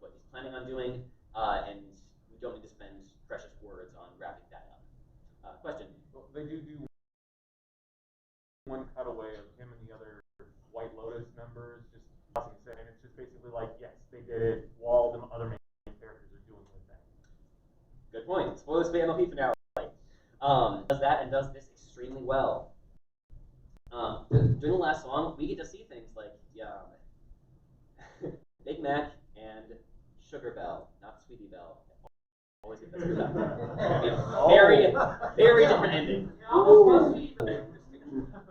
what he's planning on doing, and we don't need to spend precious words on wrapping that up. Question? Well, they do one cutaway of him and the other White Lotus members just and it's just basically like, yes, they did it while the other main characters are doing their thing. Good point. Spoilers for the MLP finale. Does that and does this extremely well. During the last song, we get to see things like Big Mac and Sugar Bell, not Sweetie Bell. Always get that screwed up. Very, very different ending.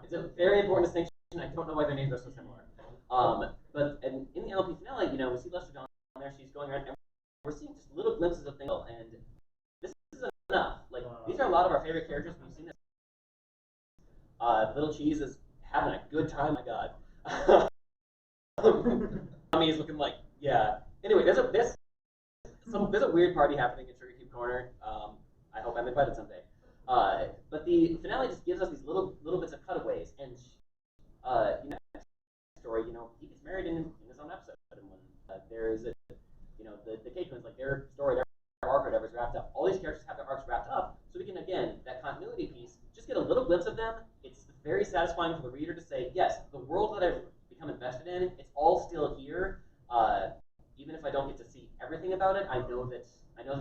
It's a very important distinction. I don't know why their names are so similar. But in the LP finale, we see Lester down there. She's going around, and we're seeing just little glimpses of things. And this is enough. Like, these are a lot of our favorite characters. We've seen this. Little Cheese is having a good time. My God. Tommy is looking like, yeah. Anyway, there's a weird party happening in Sugar Cube Corner. I hope I'm invited someday. But the finale just gives us these little bits of cutaways, and story, he gets married in his own episode, and when there's the Cake Twins, like their story, their arc, whatever, is wrapped up. All these characters have their arcs wrapped up, so we can again that continuity piece just get a little glimpse of them. It's very satisfying for the reader to say, yes, the world that I've become invested in, it's all still here. Even if I don't get to see everything about it, I know that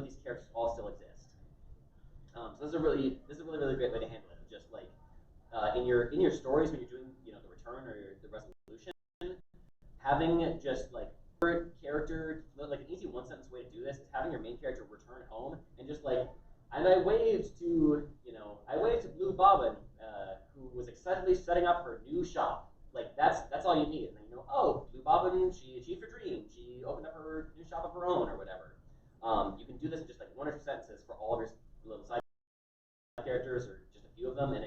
these characters all still exist. So this is a really great way to handle it. Just like in your stories when you're doing the return or the resolution, having just like character, like an easy one sentence way to do this is having your main character return home and just like, and I waved to Blue Bobbin, who was excitedly setting up her new shop. Like that's all you need. And then oh, Blue Bobbin, she achieved her dream. She opened up her new shop of her own or whatever. You can do this in just like 1 or 2 sentences for all of your little side characters or just a few of them, and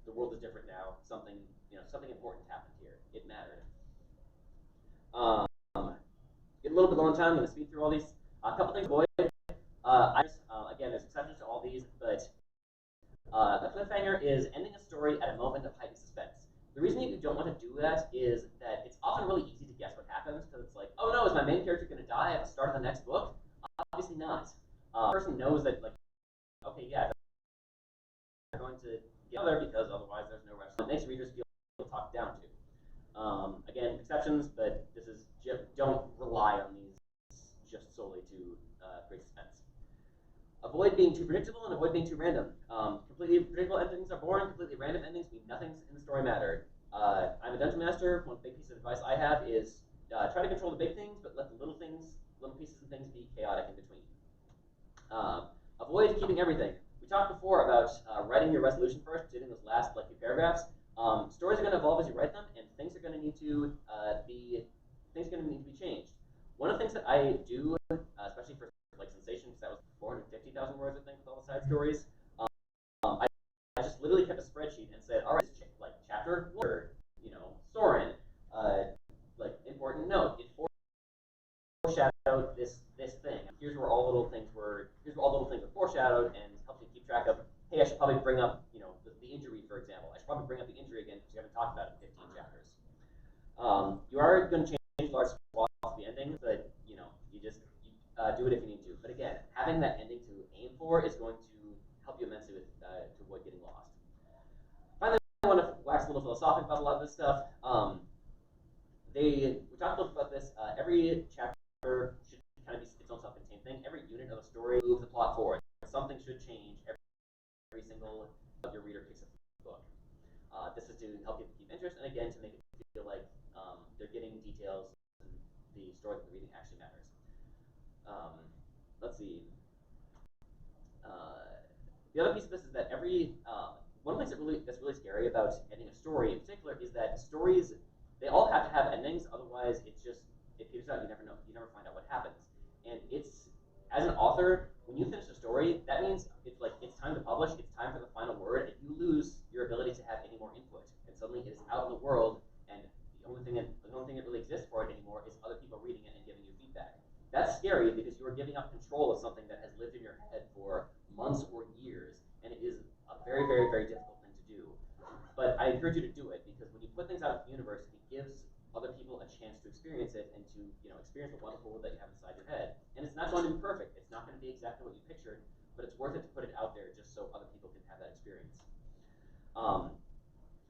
the world is different now. Something important happened here. It mattered. Get a little bit low on time. I'm going to speed through all these. A couple things to avoid. Again, there's exceptions to all these, but a cliffhanger is ending a story at a moment together because otherwise there's no resolution. It makes readers feel talked down to. Again, exceptions, but this is just, don't rely on these just solely to create suspense. Avoid being too predictable and avoid being too random. Completely predictable endings are boring. Completely random endings mean nothing in the story matter. I'm a dungeon master. One big piece of advice I have is try to control the big things, but let the little pieces and things be chaotic in between. Avoid keeping everything. We talked before about writing your resolution first, doing those last few paragraphs. Stories are going to evolve as you write them, and things are going to need to be changed. One of the things that I do, especially for like sensation, because that was 450,000 words, I think, with all the side stories. I just literally kept a spreadsheet and said, all right, like chapter 1, Soren, like important note, it foreshadowed this thing. Here's where all little things were. Here's where all little things were foreshadowed, and helps you keep track of. Hey, I should probably bring up, the injury, for example. I should probably bring up the injury again because we haven't talked about it in 15 chapters. You are going to change large swaths of the ending, but you just do it if you need to. But again, having that ending to aim for is going to help you immensely to avoid getting lost. Finally, I want to wax a little philosophical about a lot of this stuff. We talked a little about this. Every chapter should kind of be its own self-contained thing. Every unit of a story moves the plot forward. Something should change every single of your reader picks up the book. This is to help people keep interest, and again, to make it feel like they're getting details in the story that they're reading actually matters. Let's see. The other piece of this is that one of the things that's really scary about ending a story in particular is that stories, they all have to have endings, otherwise it peters out. You never find out what happens. And as an author, when you finish a story, that means it's time to publish, it's time for the final word, and you lose your ability to have any more input. And suddenly it is out in the world, and the only thing that really exists for it anymore is other people reading it and giving you feedback. That's scary because you are giving up control of something that has lived in your head for months or years, and it is a very, very, very difficult thing to do. But I encourage you to do it because when you put things out into the universe, it gives other people a chance to experience it and to experience the wonderful world that you have inside your head. And it's not going to be perfect. It's not going to be exactly what you pictured, but it's worth it to put it out there just so other people can have that experience.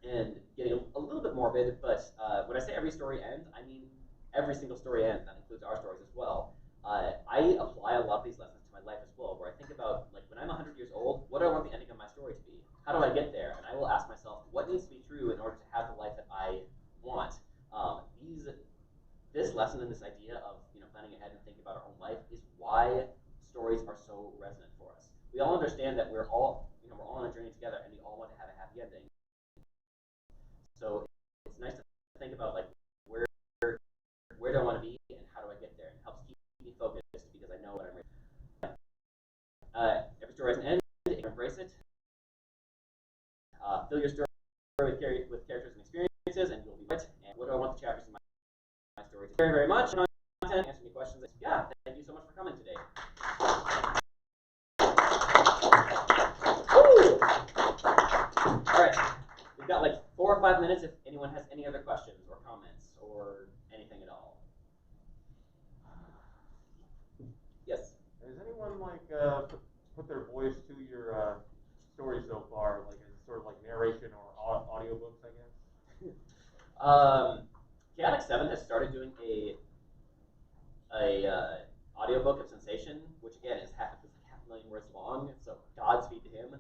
And getting a little bit morbid, but when I say every story ends, I mean every single story ends. That includes our stories as well. I apply a lot of these lessons to my life as well, where I think about, like, when I'm 100 years old, what do I want the ending of my story to be? How do I get there? And I will ask myself, what needs to be true in order to have the life that I want? This lesson and this idea of planning ahead and thinking about our own life is why stories are so resonant for us. We all understand that we're all on a journey together, and we all want to have a happy ending. So it's nice to think about, like, where do I want to be and how do I get there? And it helps keep me focused because I know what I'm reading. Every story has an end. You can embrace it. Fill your story with characters and experiences, and you'll be right. And what do I want the chapters in my story to be? Very, very much. Content, answer any questions. Yeah, thank you so much for coming today. Woo! All right, we've got like 4 or 5 minutes if anyone has any other questions or comments or anything at all. Yes? Has anyone put their voice to your story so far, like as sort of like narration or audiobooks, I guess? Chaotic 7 has started doing a audiobook of Sensation, which again is half a million words long, so Godspeed to him.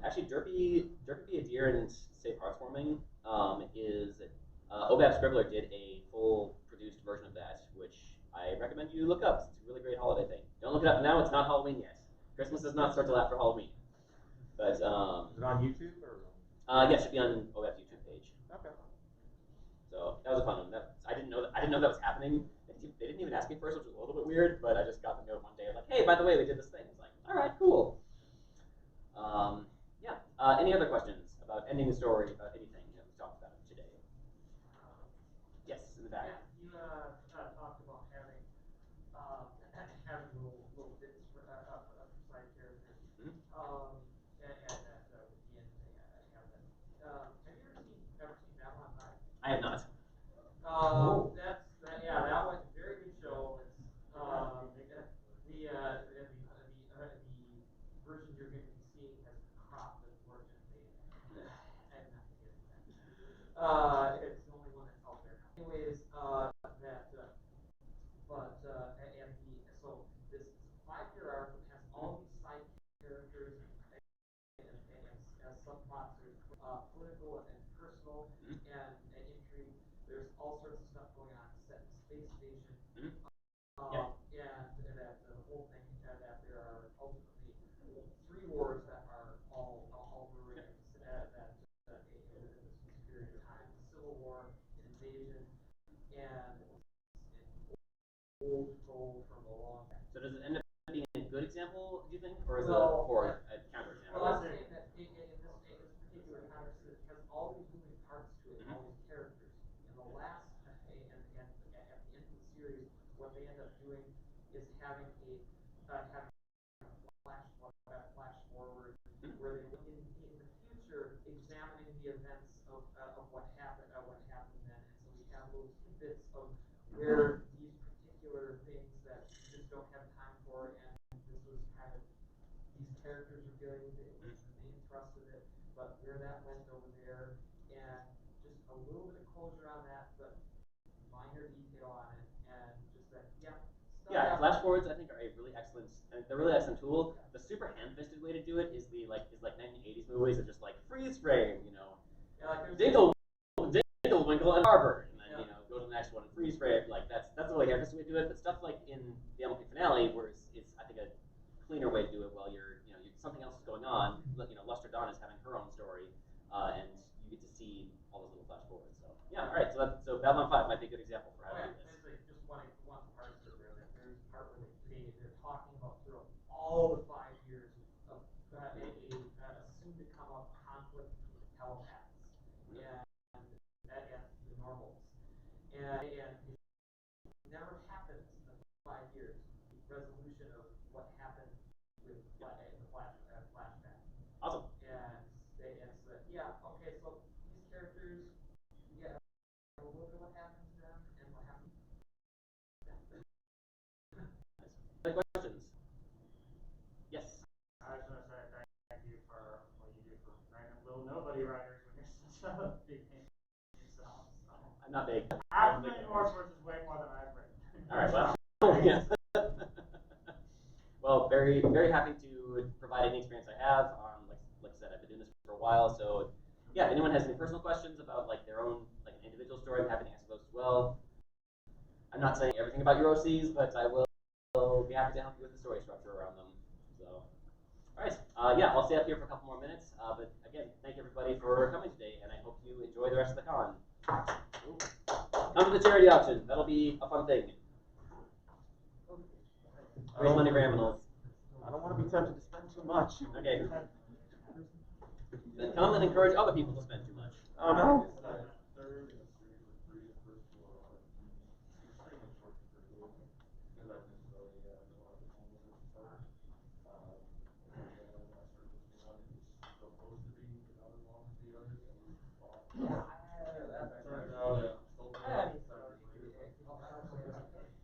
Actually, Derpy Adir and Safe Heartswarming is Obab Scribbler did a full produced version of that, which I recommend you look up. It's a really great holiday thing. Don't look it up now; it's not Halloween yet. Christmas does not start till after Halloween. But is it on YouTube or? Yeah, it should be on Obab's YouTube page. Okay. So that was a fun one. I didn't know that was happening. They didn't even ask me first, which was a little bit weird. But I just got the note one day, like, hey, by the way, we did this thing. It's like, all right, cool. Yeah. Any other questions about ending the story, about anything that we talked about today? Yes, in the back. You talked about having little bits for side characters. Mm-hmm. And that with the end thing, I have that. Have you ever seen Babylon 5? I have not. That one's a very good show. It's the version you're going to be seeing has been cropped, unfortunately. It's the only one that's out there now. Anyways, so this 5-year arc has all these side characters and subplots. There's political and personal and intrigue. There's all sorts of stuff going on set in space station. And that the whole thing that there are ultimately 3 wars that are all brewing that in this period of time: the Civil War, invasion, and old gold from a long time. So does it end up being a good example, do you think, or is Well, it or a counter example? Well, I'm saying that in this particular context, it has all these moving parts to it, all these characters. In the last, and at the end of the series, what they end up doing is having a flash forward, where they look in the future, examining the events of what happened then, and so we have little tidbits of where these particular things that you just don't have time for, and this was kind of these characters are good, it was the main thrust of it, but where that went over there, and just a little bit of closure on that, but minor detail on it, and just that, Yeah, flash forwards I think are a really excellent, they're a really excellent tool. The super ham-fisted way to do it is the like 1980s movies of just like freeze frame, you know, Dingle, Winkle, and Harvard, and then go to the next one and freeze frame. Like that's the really ham-fisted way to do it. But stuff like in the MLP finale, where it's I think a cleaner way to do it, while something else is going on. Luster Dawn is having her own story, and you get to see all those little flash forwards. So yeah, all right. So Babylon 5 might be a good example for how to do this. Just one part of it where there's a part where they're talking about through all the 5 years of a soon to come up conflict between the telepaths and the normals, and it never happens in the 5 years. The resolution of what happened with the flashback. Awesome. And okay, so these characters, a little bit what happened to them and what happened to them. Any questions? Yes. I was going to say thank you for what you do for random little nobody writers when you're such a big name yourself. So. I'm not big. Half a million more sources, way more than I've written. All right. Well. Yeah. Well, very very happy to provide any experience I have. Like I said, I've been doing this for a while, so yeah. If anyone has any personal questions about like their own like an individual story, I'm happy to answer those as well. I'm not saying everything about your OCs, but I will be happy to help you with the story structure around them. So, all right, yeah, I'll stay up here for a couple more minutes. But again, thank everybody for coming today, and I hope you enjoy the rest of the con. Come to the charity auction. That'll be a fun thing. Raise money for animals. I don't want to be tempted to spend too much. Okay. Then come and encourage other people to spend too much. Oh no. Third and three, the first 2 are extremely short periods. Because I necessarily don't have the time to start. And I started this one, and it's supposed to be not as long as the others. Turns out that still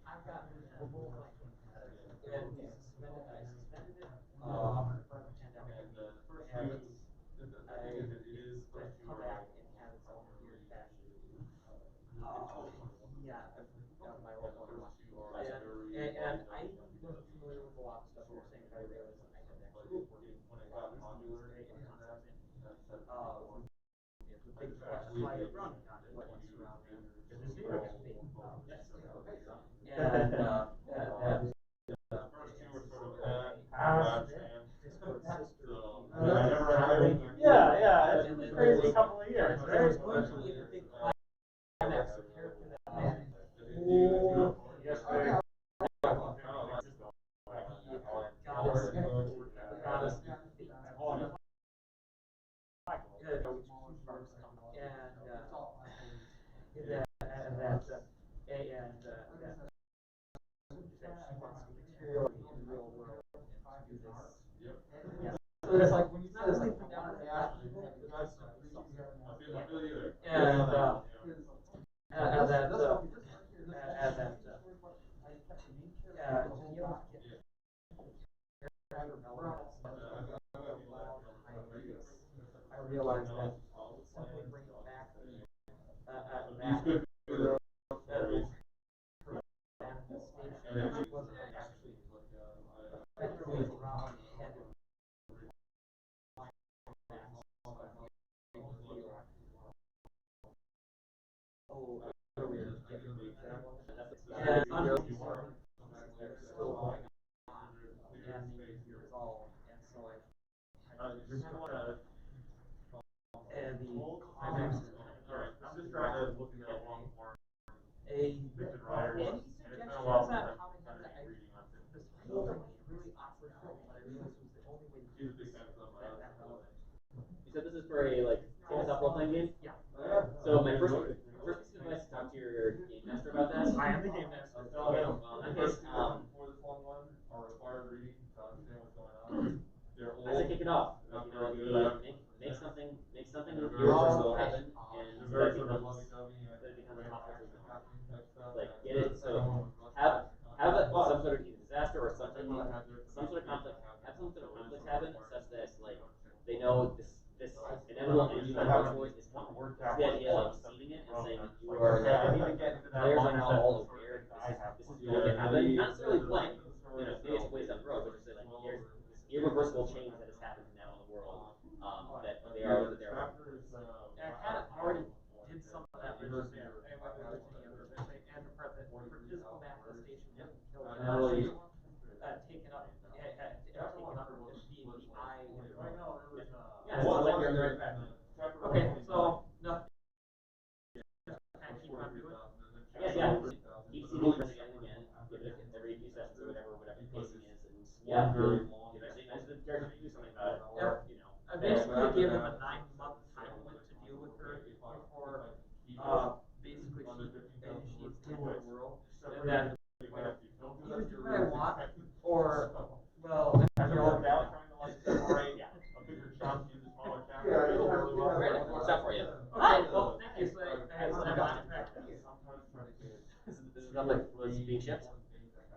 I've gotten and we suspended it. And the first few, the thing is, it is first 2 come are back like and have its own weird fashion. My old one. first 2 are very. And I wasn't familiar with a lot of stuff you were saying, but I realized that I had But actually when it got popular, the big flashlight run on it, what's surrounding and the first 2 were sort of so I Yeah, never had Yeah, it's a crazy couple of years. There's going to be a big climax of character that man. Yes, So it's like when you not only for them, I feel you there. and I realized that simply bringing back the these could be their own stories. And then she wasn't actually like, And the I'm just trying to look at a long form fiction writers, any and it's been a suggestions while on since how to I've have that? reading on fiction. This whole thing was really awkward for me, but I realized it was the only way to she's do a big this fan of that relevant. You said this is for a like tabletop role playing game. Yeah. So my first piece of advice to talk to your game master about that. I am the game master. Okay, well, in that case, Before this long one, are required reading to understand what's going on. They're old. as I kick it off, Not you know, very good. make something They're very irreversible good. happen, They're and very that sort of becomes lovey-dovey and that becomes a conflict. happening type stuff. Like And get it the so second one was less have complicated. some sort of either disaster or something, Everyone had their some sort of conflict. complications. Have some sort of So conflict it's happen sort of such that like hard. they know this inevitable end you have towards is coming. Worked It's out the what idea of stuff seeing it and well, saying that's you like, are okay, I like, need to get into that players are now mindset all sort of aware thing that I have. this is going to happen. Not necessarily playing, you know, maybe it's ways down the road, but just say like here's this irreversible change that has happened now in the world. That they are. And I kind of already did some of that originally, and the part that for physical manifestation, taken up, taken up as being the eye. Right now, there was, Yeah, so like you're on the right path. Okay, so, no. Kind of keep on doing. I guess yeah. Keep seeing it again and again. Give it every few sessions or whatever the pacing is, and yeah, eventually imagine the character to do something about it, or you know. I basically gave them a 9-month time limit to deal with her before, basically she's in the world, and then either do what I want, or, well, As a little gal trying to like separate a bigger chunk into smaller chunks. Yeah, Right, works out for you. Okay, well, thank you, so I have on track. This is not like was being shipped.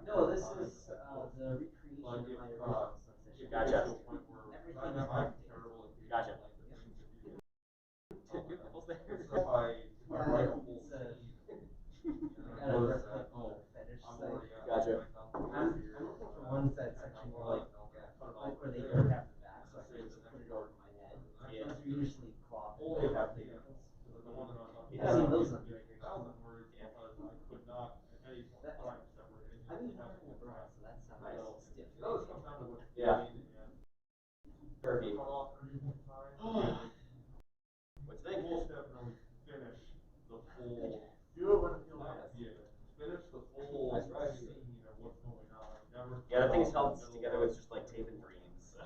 No, this is the recreation of my original sensation. Gotcha. Everything is updated. Gotcha. Yeah, Good couples there. it's I got a wrestling fetish site. Gotcha. I'm looking for ones that's actually more like where they don't have the back, so I can just put it over my head. Yeah. Those are usually cloth. Only have the, I've Yeah. seen those on very, very thousand cool. words because I could not at any point try to separate anything. I've been wearing a bra, so that's how Nice. stiff. Those comes down to what you Yeah. need and Perfect. cut off everything time. What's the thing? We'll definitely finish the full. Do it when it feels nice. Yeah, finish the full That's right. scene of what's going on. Never. Yeah, the thing's held together with just like tape and dreams. So.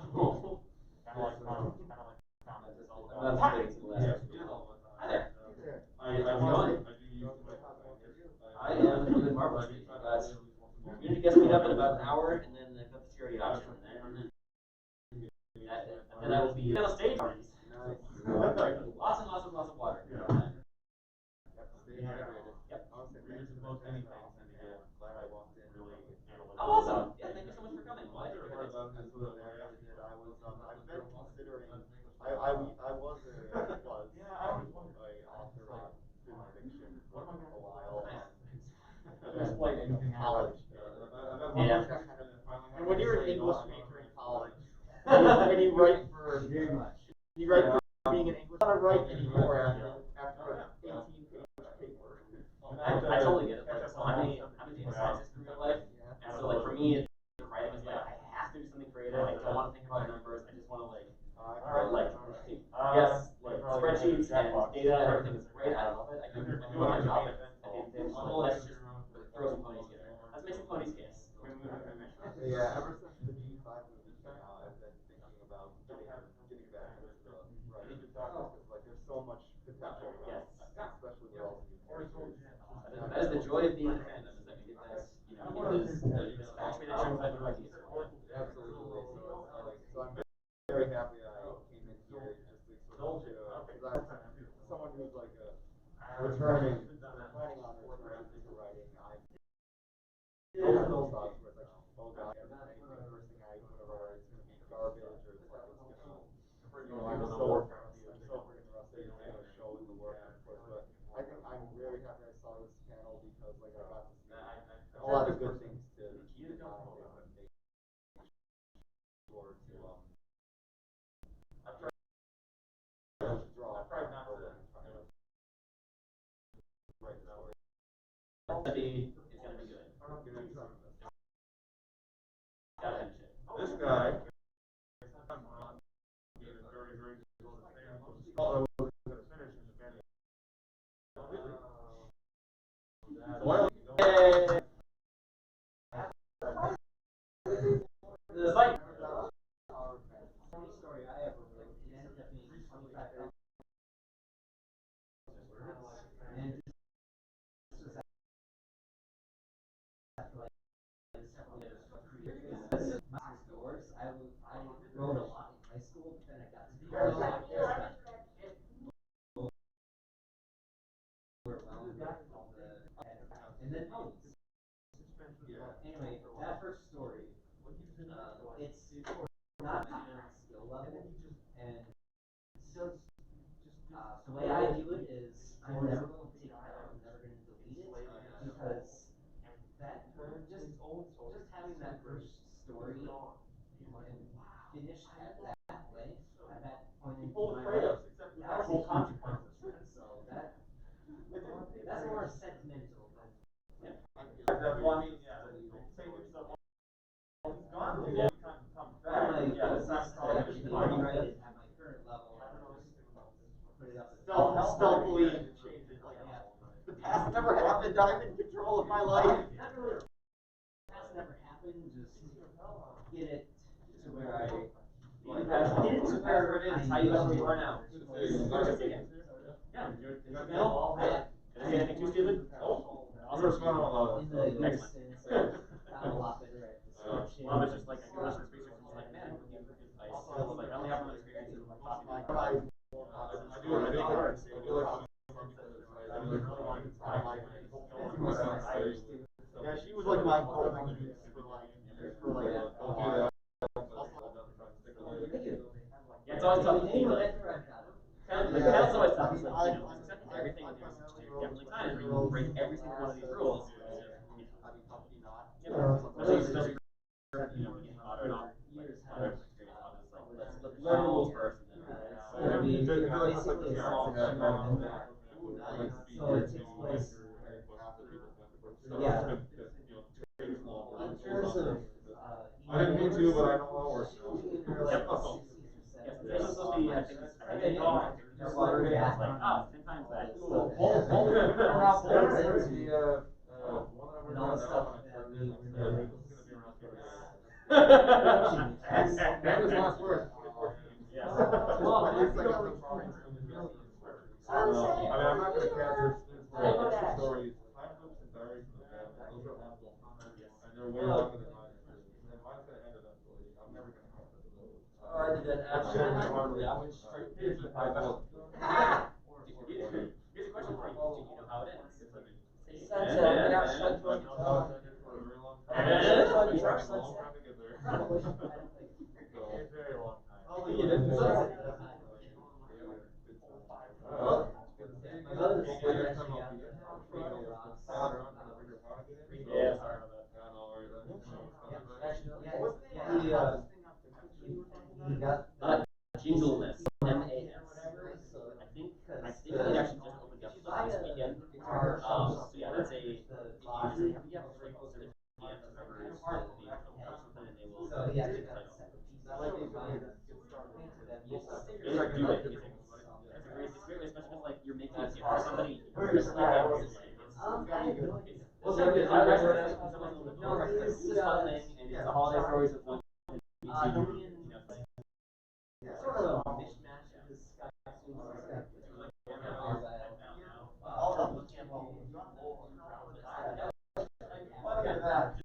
Kind of like comments is all I'm not about. saying it's the last Yeah, episode. it is all the time. Hi there. I do use my. I am doing marvelous. Community guest meet up in about an hour, and then I've got the charity auction, and then I will be on the stage parties. Lots and lots of water. Yeah. Yep. Most anything, and glad I walked in really analytical. Oh, awesome. Yeah, thank you so much for coming. Well, I enjoyed it. I've been considering, I was an author of film fiction for a while. Just like anything College. Yeah. And when you're an English major in college, and you write for being an English, I don't write anymore after an 18-page paper. I totally get it. Like, so I'm a data scientist in real life, and so like for me, writing is like I have to do something creative. I don't want to think about numbers. I just want to like yes, like spreadsheets and data and everything is great. I love it. I do my job. Let's just throw some ponies together. Let's make some ponies kiss. Yeah, ever since the G5 movie came out, I've been thinking about getting back into writing because like there's so much potential, Yes. especially with all the new characters. That is the joy of being in the fandom, is that we get this, you know, this factory that turns out new ideas for you. Absolutely. So I'm very happy I came in here just to sort of get because I'm someone who's like a returning, planning on returning to writing. Those thoughts where it's like, oh god, the first thing I whatever it's gonna be garbage or it's like it's gonna I'm so freaking rusty to show in the work of course, but I I'm very happy I saw this panel because like I got to see a lot of good things to keep in mind and make sure to draw. I tried not to. Right, the story. It's gonna be good. Gotta finish it. This guy. Very, very although we're gonna finish in the band. Well, The fight. Funny story I ever wrote, it ended up being 25,000 words, and this was after like several years of creating master's doors. I wrote a lot in high school, but then I got to be overwhelmed with all the and then poems. Anyway, that first story, it's not my parents' skill level, and the way I do it is I'm never going to take it out, I'm never going to delete it, because that just having that first story and finished at that length, at that point in my life, that's a huge accomplishment. So that's more sentimental than. Well, I mean, yeah, save yourself. He's gone. Yeah. Comes back. Yeah, it's not Actually rewrite it at my current level and put it up. Stealthily change it. The past never happened. I'm in control of my life. Not really. That's never happened. Just get it to where I. Get it to where it is. How you got where you are now. Yeah. Did I say anything too stupid? Oh. Awesome. In the years Excellent. since, I've gotten a lot better at description. Well, it's just like I do this research and I'm like, man, you give advice. I was like, I only have one experience in coffee. I do like Yeah, she was like my golden goose for like Yeah, it's always tough to see, like, that's always tough. It's like, you know, success is everything, and there's definitely times where you will break every single one of these rules. Especially for, you know, beginning moderate off, like, moderate experience, I'll just like, let's learn the rules first, and then. Basically, it's all fictional memoir. So it takes place. Yeah. In terms of. I didn't mean to, but I know how it works. Yep. Yes, this is supposed to be, I think, it's like, ah, 10 times that. Cool. And all the stuff that we were never. That was last word. Yes. Well, at least I got the drawings. I mean, I'm not gonna capture stories. Time loops and diaries from the past, those are awful. And they're way longer than mine. And mine's gonna end eventually. I'm never gonna catch up to those. I did that absolutely. I went straight to the Bible. Here's a question for you. Do you know how it ends? It's very long time. My brother's actually got the rocks. Yeah, sorry about He got that. Jingleness. MAS. I think it actually just opened up this weekend. So yeah, that's a. Yeah, like sort of PM members will be able to post something and they will. So he actually got title. set piece. I like these lines. It's like do it. It's a great way, especially because like you're making a gift for somebody. You're just like, I have no idea. well, so good. I recommend someone on the door. It's just fun thing, and it's a holiday stories with one. Sort of a mishmash of his Sky Suits and stuff.